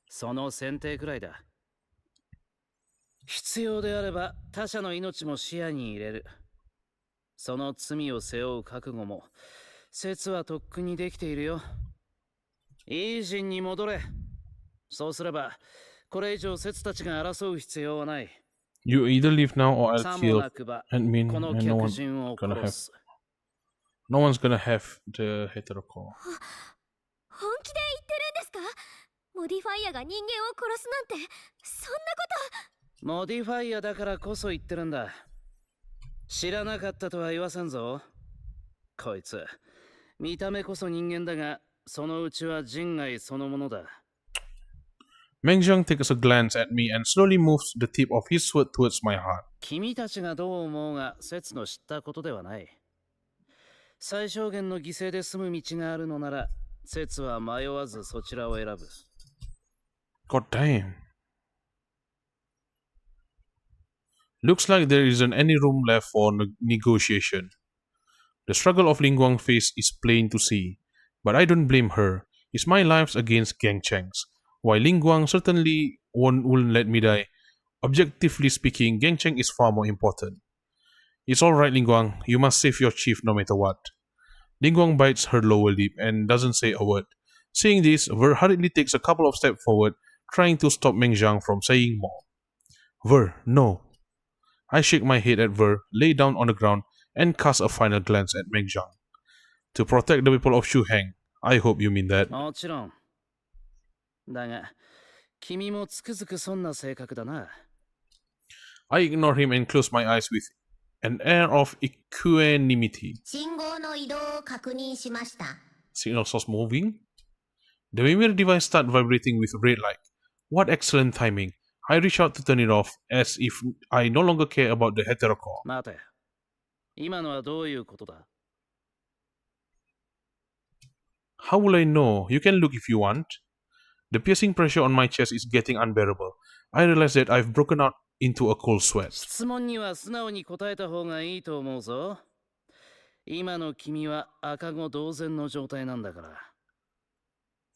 その選定くらいだ。必要であれば他者の命も視野に入れる。その罪を背負う覚悟も説はとっくにできているよ。いい陣に戻れ。そうすればこれ以上説たちが争う必要はない。 You either leave now or I'll さも kill なくば admin この and 客人を gonna 殺す。 no one's gonna have the hetero core. 本気で言ってるんですか？モディファイアが人間を殺すなんて、そんなこモディファイアだからこそ言ってるんだ。知らなかったとは言わせんぞ。こいつ、見た目こそ人間だが、そのうちは人外そのものだ。Meng Jiang takes a glance at me and slowly moves the tip of his sword towards my heart. 君たちがどう思うが、説の知ったことではない。最小限の犠牲で済む道があるのなら、説は迷わずそちらを選ぶ。God damn. Looks like there isn't any room left for negotiation. The struggle of Ling Guang's face is plain to see, but I don't blame her. It's my life against Gang Cheng's. While Ling Guang certainly wouldn't let me die, objectively speaking, Gang Cheng is far more important. It's alright, Ling Guang. You must save your chief no matter what. Ling Guang bites her lower lip and doesn't say a word. Seeing this, Ver hurriedly takes a couple of steps forward, trying to stop Meng Jiang from saying more. Ver, no. I shake my head at Ver, lay down on the ground, and cast a final glance at Meng Jiang. To protect the people of Shu Heng, I hope you mean that. もちろん。だが、君もつくづくそんな性格だな。I ignore him and close my eyes with an air of equanimity. 信号の移動を確認しました。 Signal source moving? The Mimir device starts vibrating with red light. What excellent timing. I reach out to turn it off, as if I no longer care about the heterocore. 待て。今のはどういうことだ？ How will I know? You can look if you want. The piercing pressure on my chest is getting unbearable. I realize that I've broken out into a cold sweat. 質問には素直に答えた方がいいと思うぞ。今の君は赤子同然の状態なんだから。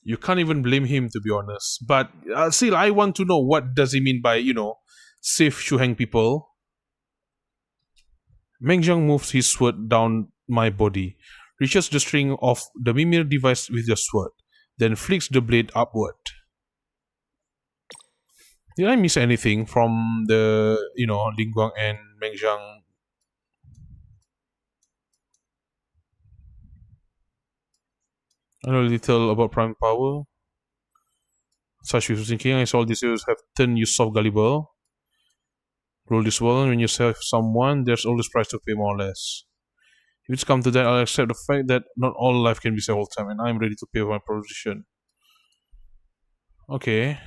You can't even blame him, to be honest. But still, I want to know what does he mean by, save Shu Heng people. Meng Jiang moves his sword down my body, reaches the string of the Mimir device with the sword, then flicks the blade upward. Did I miss anything from the, Ling Guang and Meng Jiang? I know little about prime power. Such was thinking, I saw these heroes have turned you soft gullible. Roll this well, when you save someone, there's always price to pay more or less. If it's come to that, I'll accept the fact that not all life can be saved all the time, and I'm ready to pay for my proposition. Okay.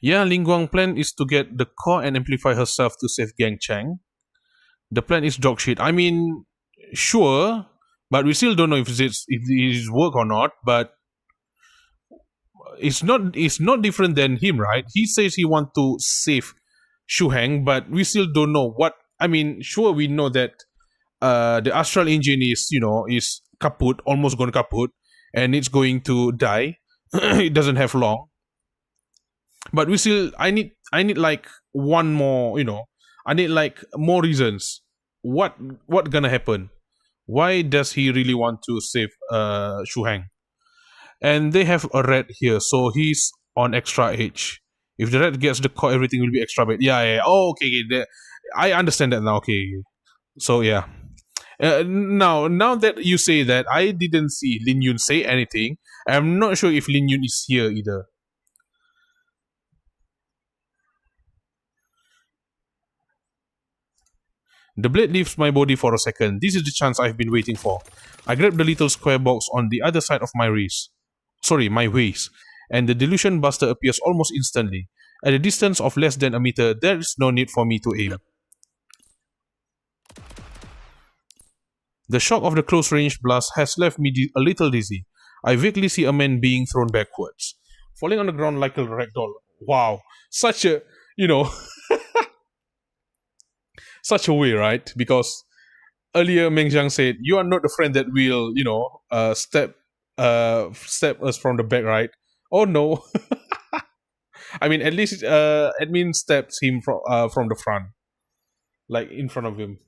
Yeah, Ling Guang's plan is to get the core and amplify herself to save Gang Cheng. The plan is dog shit. I mean, sure, but we still don't know if it's work or not. But it's not different than him, right? He says he wants to save Shu Heng, but we still don't know what. I mean, sure, we know that the astral engine is kaput, almost gone kaput, and it's going to die. It doesn't have long. But we still, I need like one more, I need like more reasons. What gonna happen? Why does he really want to save Shu Heng? And they have a rat here, so he's on extra age. If the rat gets the core, everything will be extra bad. Yeah. Oh, okay. I understand that now. Okay. So yeah. Now that you say that, I didn't see Linyun say anything. I'm not sure if Linyun is here either. The blade leaves my body for a second. This is the chance I've been waiting for. I grab the little square box on the other side of my waist, and the Delusion Buster appears almost instantly. At a distance of less than a meter, there is no need for me to aim. The shock of the close-range blast has left me a little dizzy. I vaguely see a man being thrown backwards, falling on the ground like a ragdoll. Wow, such a, such a way, right? Because earlier Meng Jiang said, you are not the friend that will, step us from the back, right? Oh no. I mean, at least admin steps him from the front, like in front of him.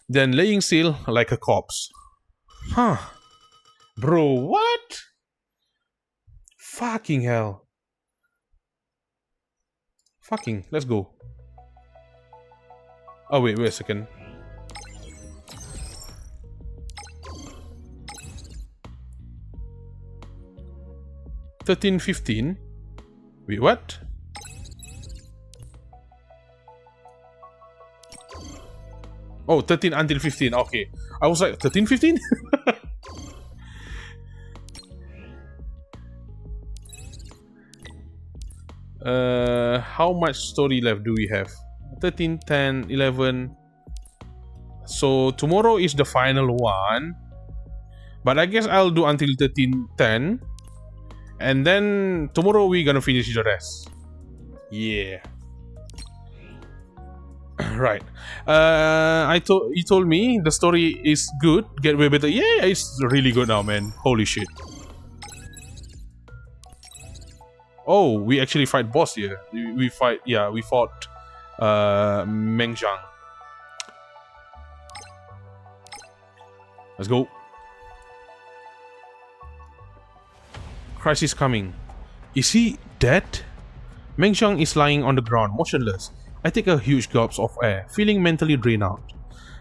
Then laying still like a corpse. Huh. Bro, what? Fucking hell. Fucking, let's go. Oh, wait a second. 13, 15. Wait, what? Oh, 13 until 15. Okay. I was like, 13, 15? How much story left do we have? 13, 10, 11. So tomorrow is the final one. But I guess I'll do until 13, 10. And then tomorrow we're gonna finish the rest. Yeah. Right. He told me the story is good, get way better. Yeah, it's really good now, man. Holy shit. Oh, we actually fight boss here. We fought Meng Zhang. Let's go. Crisis coming. Is he dead? Meng Zhang is lying on the ground, motionless. I take a huge gulp of air, feeling mentally drained out.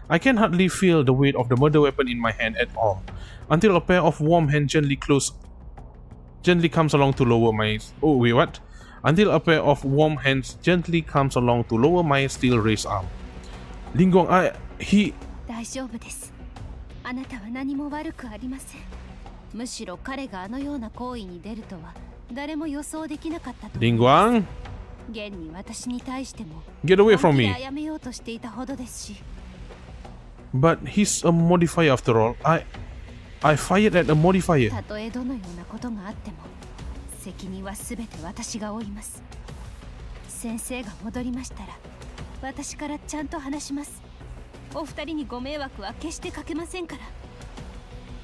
I can hardly feel the weight of the murder weapon in my hand at all, until a pair of warm hands gently comes along to lower my... Oh, wait, what? Until a pair of warm hands gently comes along to lower my still raised arm. Linguang, he... 大丈夫です。あなたは何も悪くありません。むしろ彼があのような行為に出るとは誰も予想できなかったと。Linguang? 現に私に対しても Get away from me. やめようとしていたほどですし。But he's a modifier after all. I fired at a modifier. たとえどのようなことがあっても責任はすべて私が負います。先生が戻りましたら私からちゃんと話します。お二人にご迷惑は決してかけませんから。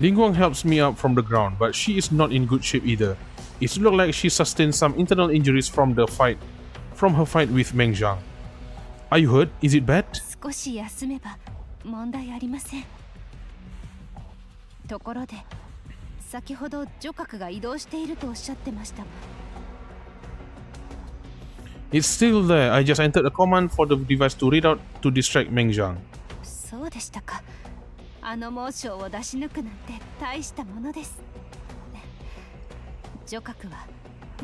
Linguang helps me up from the ground, but she is not in good shape either. It looks like she sustained some internal injuries from her fight with Meng Zhang. Are you hurt? Is it bad? 少し休めば問題ありません。ところで先ほど女閣が移動しているとおっしゃってましたが。It's still there. I just entered a command for the device to read out to distract Meng Zhang. そうでしたか。あの猛将を出し抜くなんて大したものです。女閣は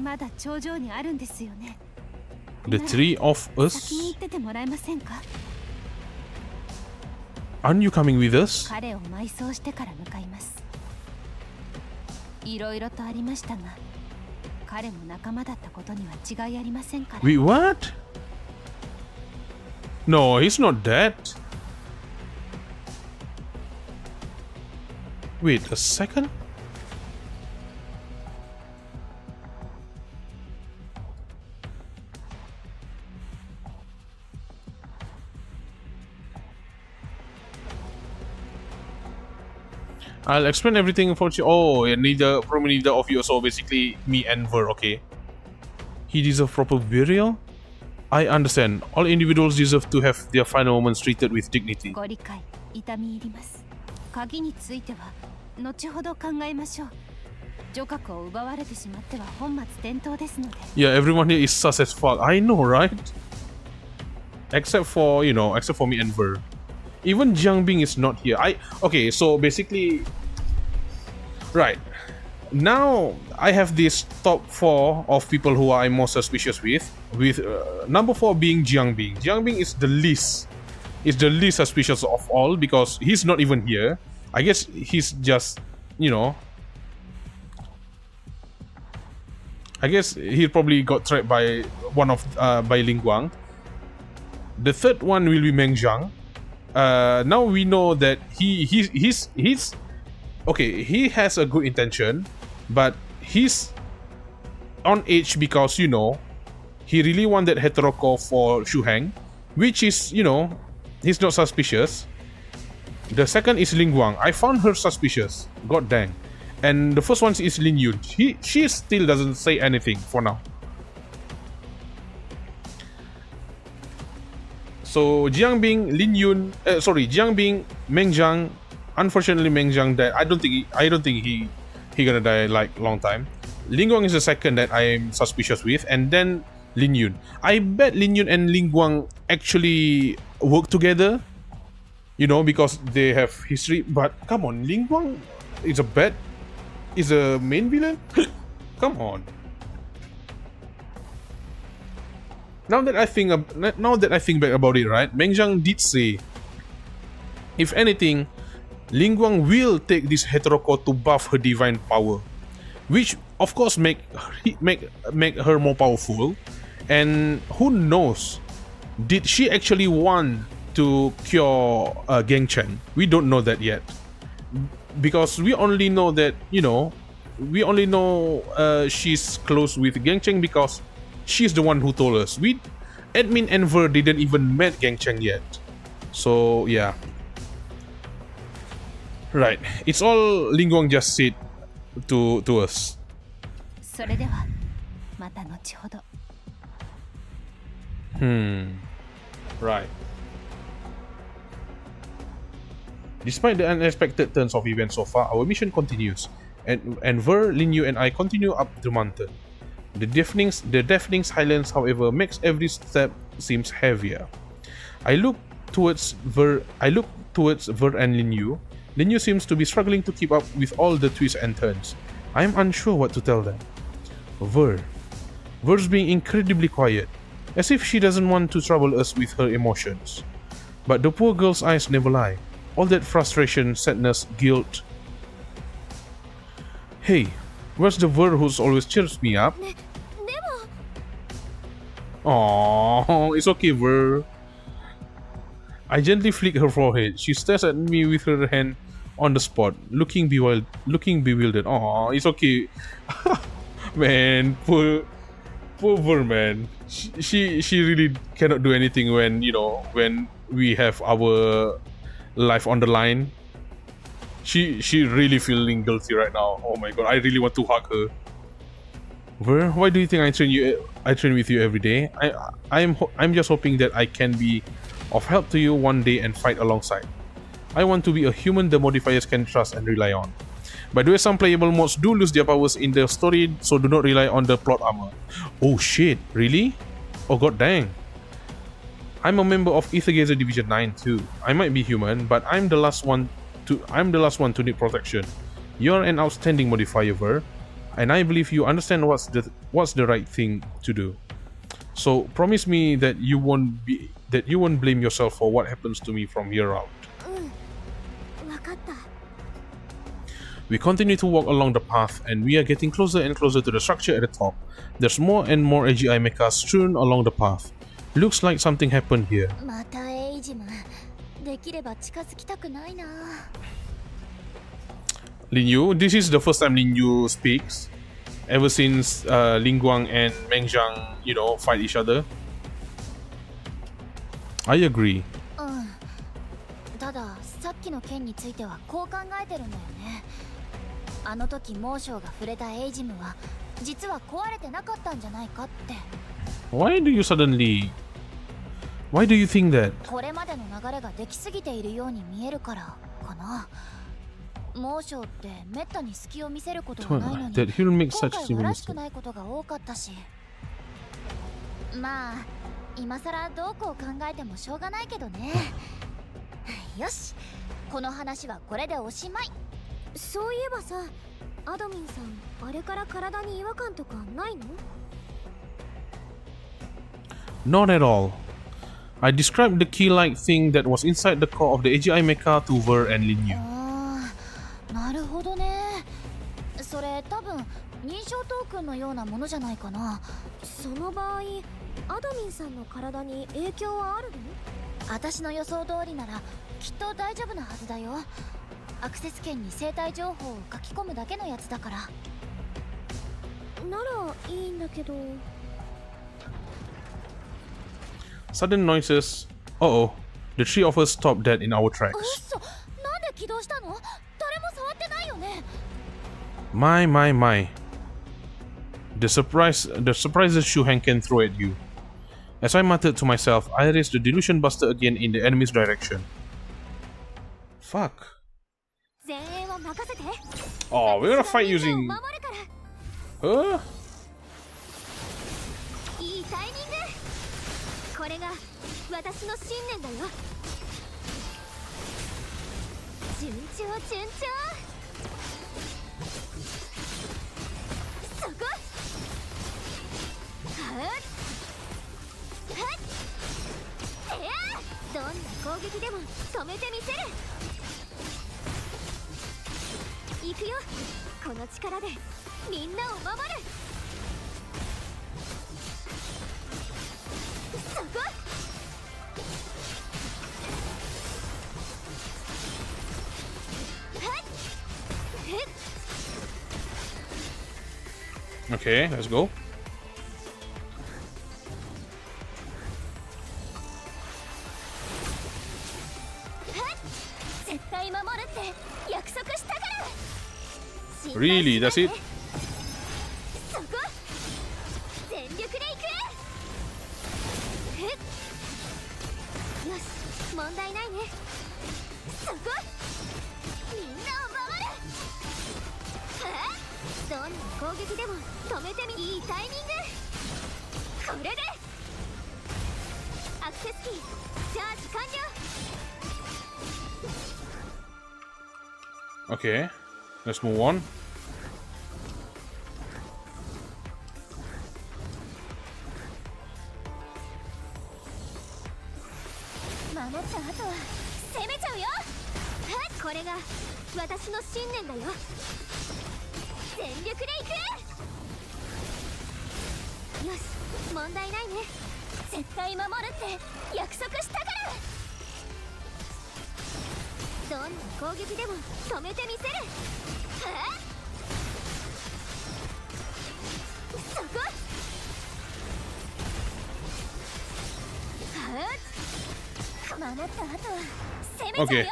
まだ頂上にあるんですよね。 The three of 先に us? 行っててもらえませんか。 Aren't you coming with us? 彼を埋葬してから向かいます。いろいろとありましたが、彼も仲間だったことには違いありませんから。 Wait, what? No, he's not dead. Wait a second. I'll explain everything for you. Oh, yeah, neither of you. So basically, me and Ver. Okay. He deserves proper burial. I understand. All individuals deserve to have their final moments treated with dignity. ご理解、痛み入ります。鍵については後ほど考えましょう。女閣を奪われてしまっては本末転倒ですので。Yeah, everyone here is sus as fuck. I know, right? Except for me and Ver. Even Jiangbing is not here. Okay, so basically, right now I have this top 4 of people who I'm most suspicious with number 4 being Jiangbing. Jiangbing is the least suspicious of all because he's not even here. I guess he's just, I guess he probably got trapped by by Linguang. The third one will be Meng Zhang. Now we know that he's okay. He has a good intention, but he's on edge because he really wanted Heteroko for Shu Heng, which is he's not suspicious. The second is Linguang. I found her suspicious. God dang. And the first one is Linyun. She still doesn't say anything for now. So Jiangbing, Meng Zhang. Unfortunately, Meng Zhang died. I don't think he gonna die like long time. Linguang is the second that I am suspicious with, and then Linyun. I bet Linyun and Linguang actually work together. Because they have history. But come on, Linguang is a main villain. Come on. Now that I think back about it, right? Meng Zhang did say, if anything, Lingguang will take this heterocore to buff her divine power, which of course make her more powerful. And who knows, did she actually want to cure Geng Chen? We don't know that yet, because we only know that, you know, she's close with Geng Chen because she's the one who told us. Admin and Ver didn't even met Geng Chen yet. So yeah. Right. It's all Lingguang just said to us. それではまた後ほど。 Right. Despite the unexpected turns of events so far, our mission continues, and Ver, Linyun, and I continue up the mountain. The deafening silence, however, makes every step seems heavier. I look towards Ver and Linyun. Linyun seems to be struggling to keep up with all the twists and turns. I am unsure what to tell them. Ver's being incredibly quiet, as if she doesn't want to trouble us with her emotions. But the poor girl's eyes never lie. All that frustration, sadness, guilt. Hey, where's the Ver who's always cheers me up? Oh, it's okay, Ver. I gently flick her forehead. She stares at me with her hand on the spot, looking bewildered. Oh, it's okay. Man, poor Ver, man. She really cannot do anything when, you know, when we have our life on the line. She really feeling guilty right now. Oh my god, I really want to hug her. Ver, why do you think I train with you every day? I'm just hoping that I can be of help to you one day and fight alongside. I want to be a human the modifiers can trust and rely on. By the way, some playable mods do lose their powers in the story, so do not rely on the plot armor. Oh shit, really? Oh god dang. I'm a member of Aether Gazer Division 9 too. I might be human, but I'm the last one to need protection. You're an outstanding modifier, Ver, and I believe you understand what's the right thing to do. So promise me that you won't blame yourself for what happens to me from here out. We continue to walk along the path, and we are getting closer and closer to the structure at the top. There's more and more AGI mechas strewn along the path. Looks like something happened here. Linyun, this is the first time Linyun speaks ever since Lingguang and Meng Zhang, you know, fight each other. I agree. たださっきの件についてはこう考えてるんだよね。あの時モーショーが触れたエイジムは実は壊れてなかったんじゃないかって。Why do you think that? これまでの流れができすぎているように見えるからかな。モーショーってめったに隙を見せることがないのに、今回はらしくないことが多かったし。まあ今さらどうこう考えてもしょうがないけどね。よし、この話はこれでおしまい。そういえばさ、アドミンさん、あれから体に違和感とかないの？ Not at all. I described the key-like thing that was inside the core of the AGI mecha to Ver and Linyun. なるほどね。それ多分認証トークンのようなものじゃないかな。その場合、アドミンさんの体に影響はあるの？私の予想通りならきっと大丈夫なはずだよ。アクセス権に生体情報を書き込むだけのやつだから。ならいいんだけど。Sudden noises. Uh-oh. The three of us stopped dead in our tracks. 嘘、なんで起動したの？誰も触ってないよね。My. The surprises Shuheng can throw at you. As I muttered to myself, I raised the delusion buster again in the enemy's direction. Fuck. Oh, we're gonna fight using... Huh? いいタイミング。これが私の信念だよ。順調。そこ。どんな攻撃でも止めてみせる。行くよ、この力でみんなを守る。そこ。Okay, let's go. 絶対守るって約束したから。 Really? That's it? そこ。全力で行く。よし、問題ないね。そこ。みんなを守る。どんな攻撃でも止めてみ。いいタイミング。これでアクセスキーチャージ完了。 Okay, let's move on. 守った後は攻めちゃうよ。これが私の信念だよ。全力で行く。よし、問題ないね。絶対守るって約束したから。どんな攻撃でも止めてみせる。そこ。守った後は攻めちゃうよ。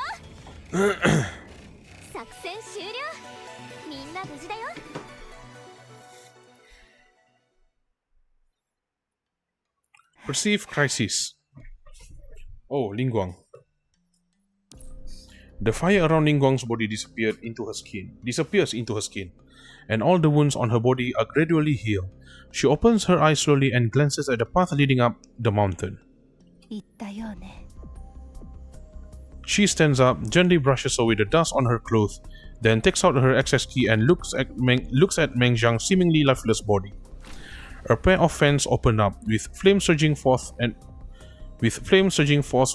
作戦終了。みんな無事だよ。 Perceive crisis. Oh, Lingguang. The fire around Lingguang's body disappears into her skin, and all the wounds on her body are gradually healed. She opens her eyes slowly and glances at the path leading up the mountain. 言ったよね。 She stands up, gently brushes away the dust on her clothes, then takes out her access key and looks at Meng Zhang's seemingly lifeless body. A pair of fans open up, with flame surging forth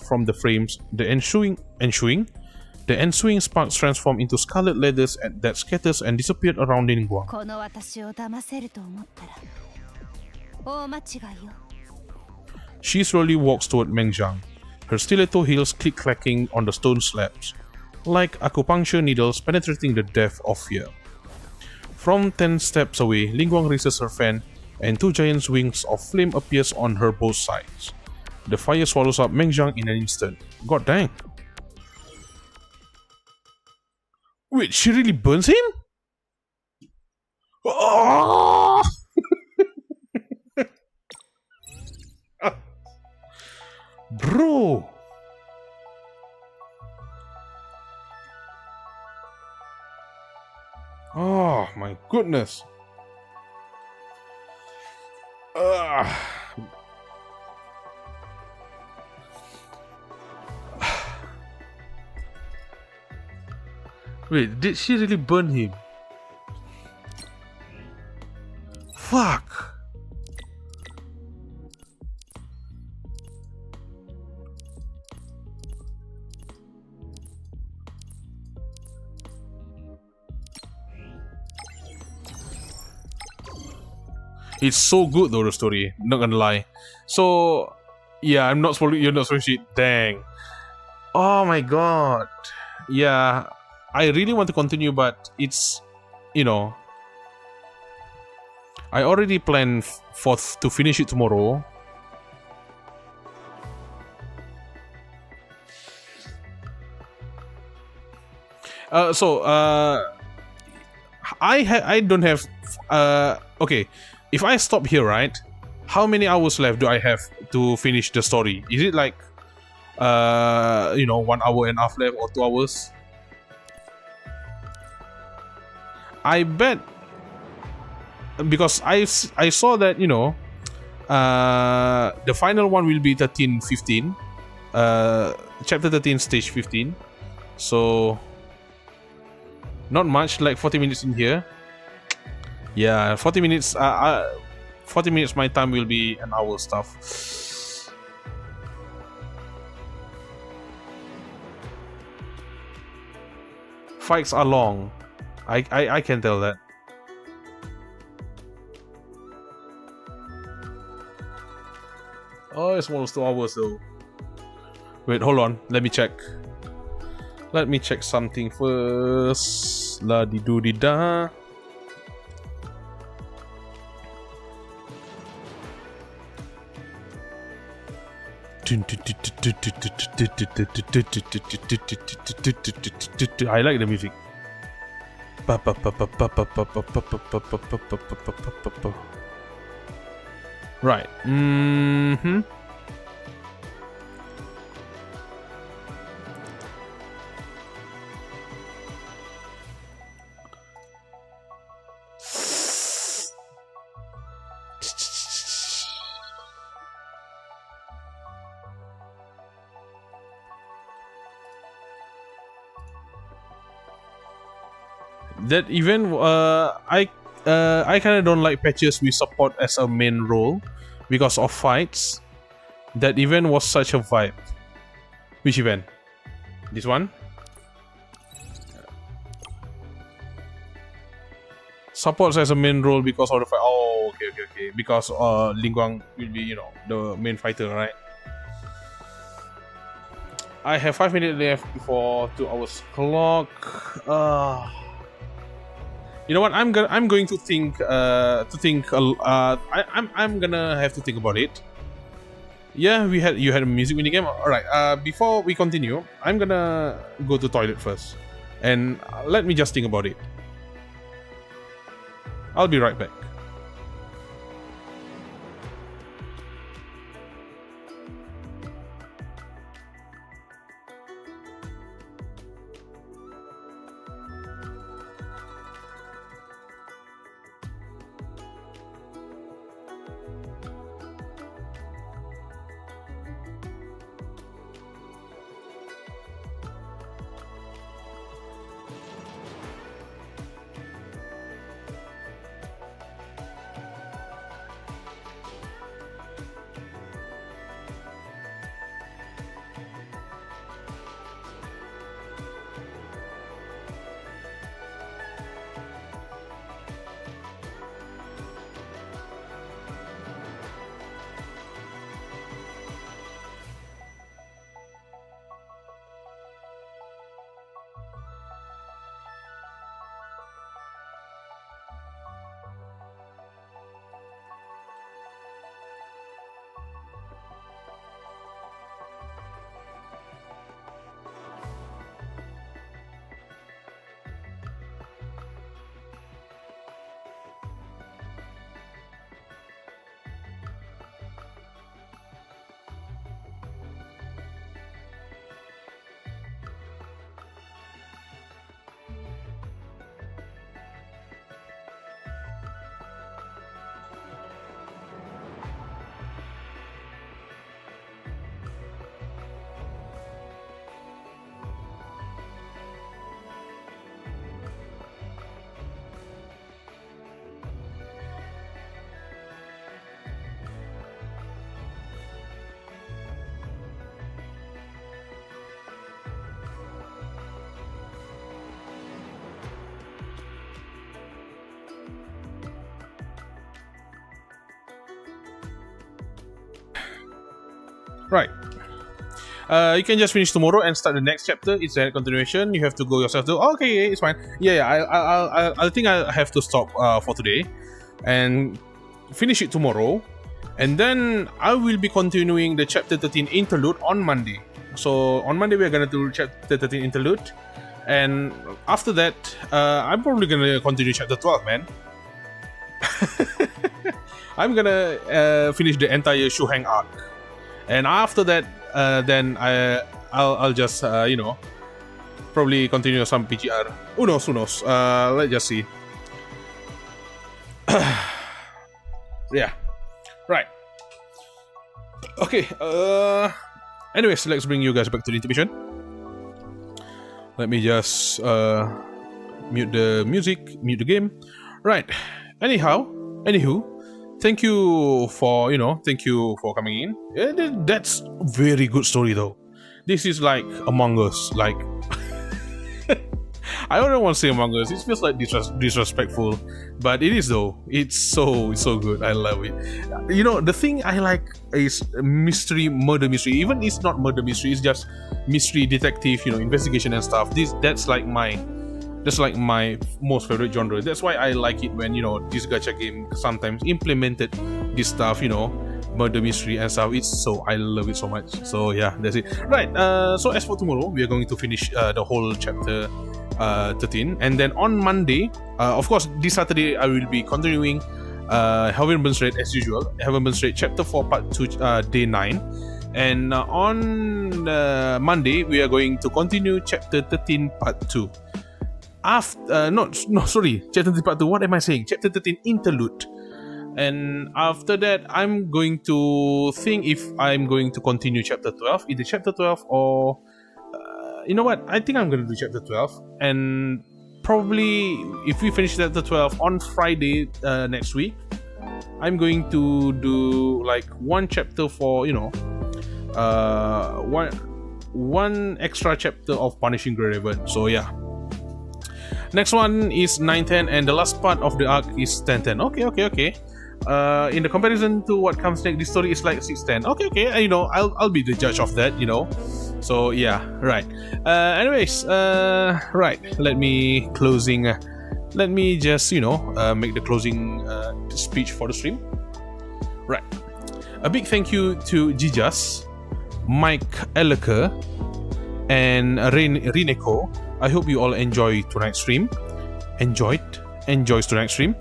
from the flames. The ensuing sparks transform into scarlet leathers that scatters and disappear around Ningguang. この私を騙せると思ったら大間違いよ。 She slowly walks toward Meng Zhang, her stiletto heels click-clacking on the stone slabs, like acupuncture needles penetrating the depth of fear. From 10 steps away, Lingguang raises her fan, and two giant wings of flame appears on her both sides. The fire swallows up Meng Zhang in an instant. God dang. Wait, she really burns him? Oh! Bro! Oh my goodness. Wait, did she really burn him? Fuck! It's so good though, the story, not gonna lie. So, yeah, you're not spoiling shit. Dang. Oh my god. Yeah, I really want to continue, but it's, you know, I already planned to finish it tomorrow. I don't have okay. If I stop here, right? How many hours left do I have to finish the story? Is it like 1 hour and a half left or 2 hours? I bet, because I saw that, you know, the final one will be 13-15, chapter 13 stage 15, so not much, like 40 minutes in here. Yeah, 40 minutes. 40 minutes my time will be an hour stuff. Fights are long. I can tell that. Oh, it's almost 2 hours though. Wait, hold on. Let me check. Let me check something first. La di do di da. I like the music. Right. That event, I kind of don't like patches with support as a main role because of fights. That event was such a vibe. Which event? This one? Supports as a main role because of the fight. Oh, okay. Because Lingguang will be, you know, the main fighter, right? I have 5 minutes left before 2 hours clock. You know what? I'm going to think. I'm gonna have to think about it. Yeah, you had a music minigame. All right. Before we continue, I'm gonna go to toilet first, and let me just think about it. I'll be right back. Right. You can just finish tomorrow and start the next chapter. It's a continuation. You have to go yourself to. Oh, okay, it's fine. Yeah. I think I have to stop for today, and finish it tomorrow, and then I will be continuing the chapter 13 interlude on Monday. So on Monday we are gonna do chapter 13 interlude, and after that, I'm probably gonna continue chapter 12, man. I'm gonna finish the entire Shuheng arc. And after that, then I'll just you know, probably continue some PGR. Who knows? Let's just see. Yeah, right. Okay. Anyways, let's bring you guys back to the intermission. Let me just mute the music, mute the game. Right. Anywho, thank you for coming in. That's very good story though. This is like Among Us, like I don't want to say Among Us. It feels like disrespectful, but it is though. It's so good. I love it. The thing I like is murder mystery. Even it's not murder mystery. It's just mystery detective. Investigation and stuff. That's like my most favorite genre. That's why I like it when this gacha game sometimes implemented this stuff. Murder mystery and stuff. I love it so much. So yeah, that's it. Right. So as for tomorrow, we are going to finish the whole chapter 13, and then on Monday, of course, this Saturday I will be continuing Heaven Straight as usual. Heaven Straight chapter 4 part 2 day 9, and on Monday we are going to continue chapter 13 part 2. Chapter 13 part 2. What am I saying? Chapter 13 interlude. And after that, I'm going to think if I'm going to continue chapter 12, either chapter 12 or you know what? I think I'm going to do chapter 12, and probably if we finish chapter 12 on Friday next week, I'm going to do like one chapter for one extra chapter of Punishing Grey Raven. So yeah. Next one is 9-10, and the last part of the arc is 10-10. Okay. In the comparison to what comes next, this story is like 6-10. Okay. I'll be the judge of that. So yeah, right. Anyways, right. Let me just make the closing speech for the stream. Right. A big thank you to Jijas, Mike Elleker, and Rineko. I hope you all enjoyed tonight's stream. Enjoys tonight's stream.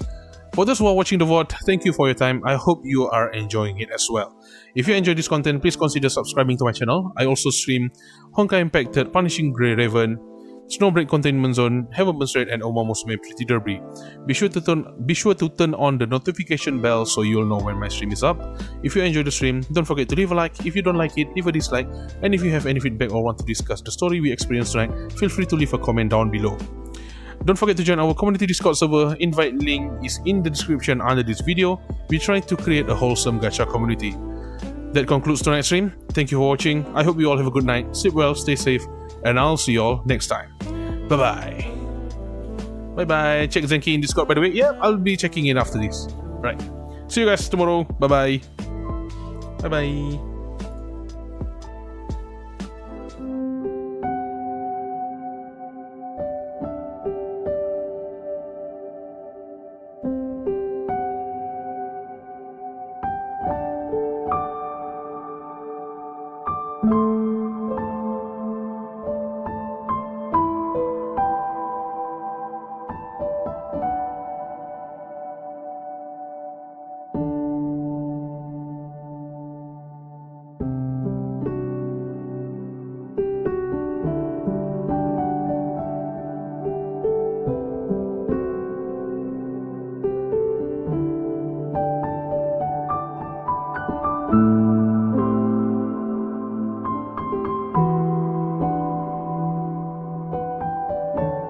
For those who are watching the VOD, thank you for your time. I hope you are enjoying it as well. If you enjoy this content, please consider subscribing to my channel. I also stream Honkai Impact, Punishing Grey Raven, Snowbreak Containment Zone, Heaven Straight, and Oma Musume Pretty Derby. Be sure to turn on the notification bell so you'll know when my stream is up. If you enjoy the stream, don't forget to leave a like. If you don't like it, leave a dislike. And if you have any feedback or want to discuss the story we experienced tonight, feel free to leave a comment down below. Don't forget to join our community Discord server. Invite link is in the description under this video. We try to create a wholesome gacha community. That concludes tonight's stream. Thank you for watching. I hope you all have a good night. Sleep well, stay safe, and I'll see you all next time. Bye bye. Check Zenki in Discord, by the way. Yeah, I'll be checking in after this. Right. See you guys tomorrow. Bye bye. you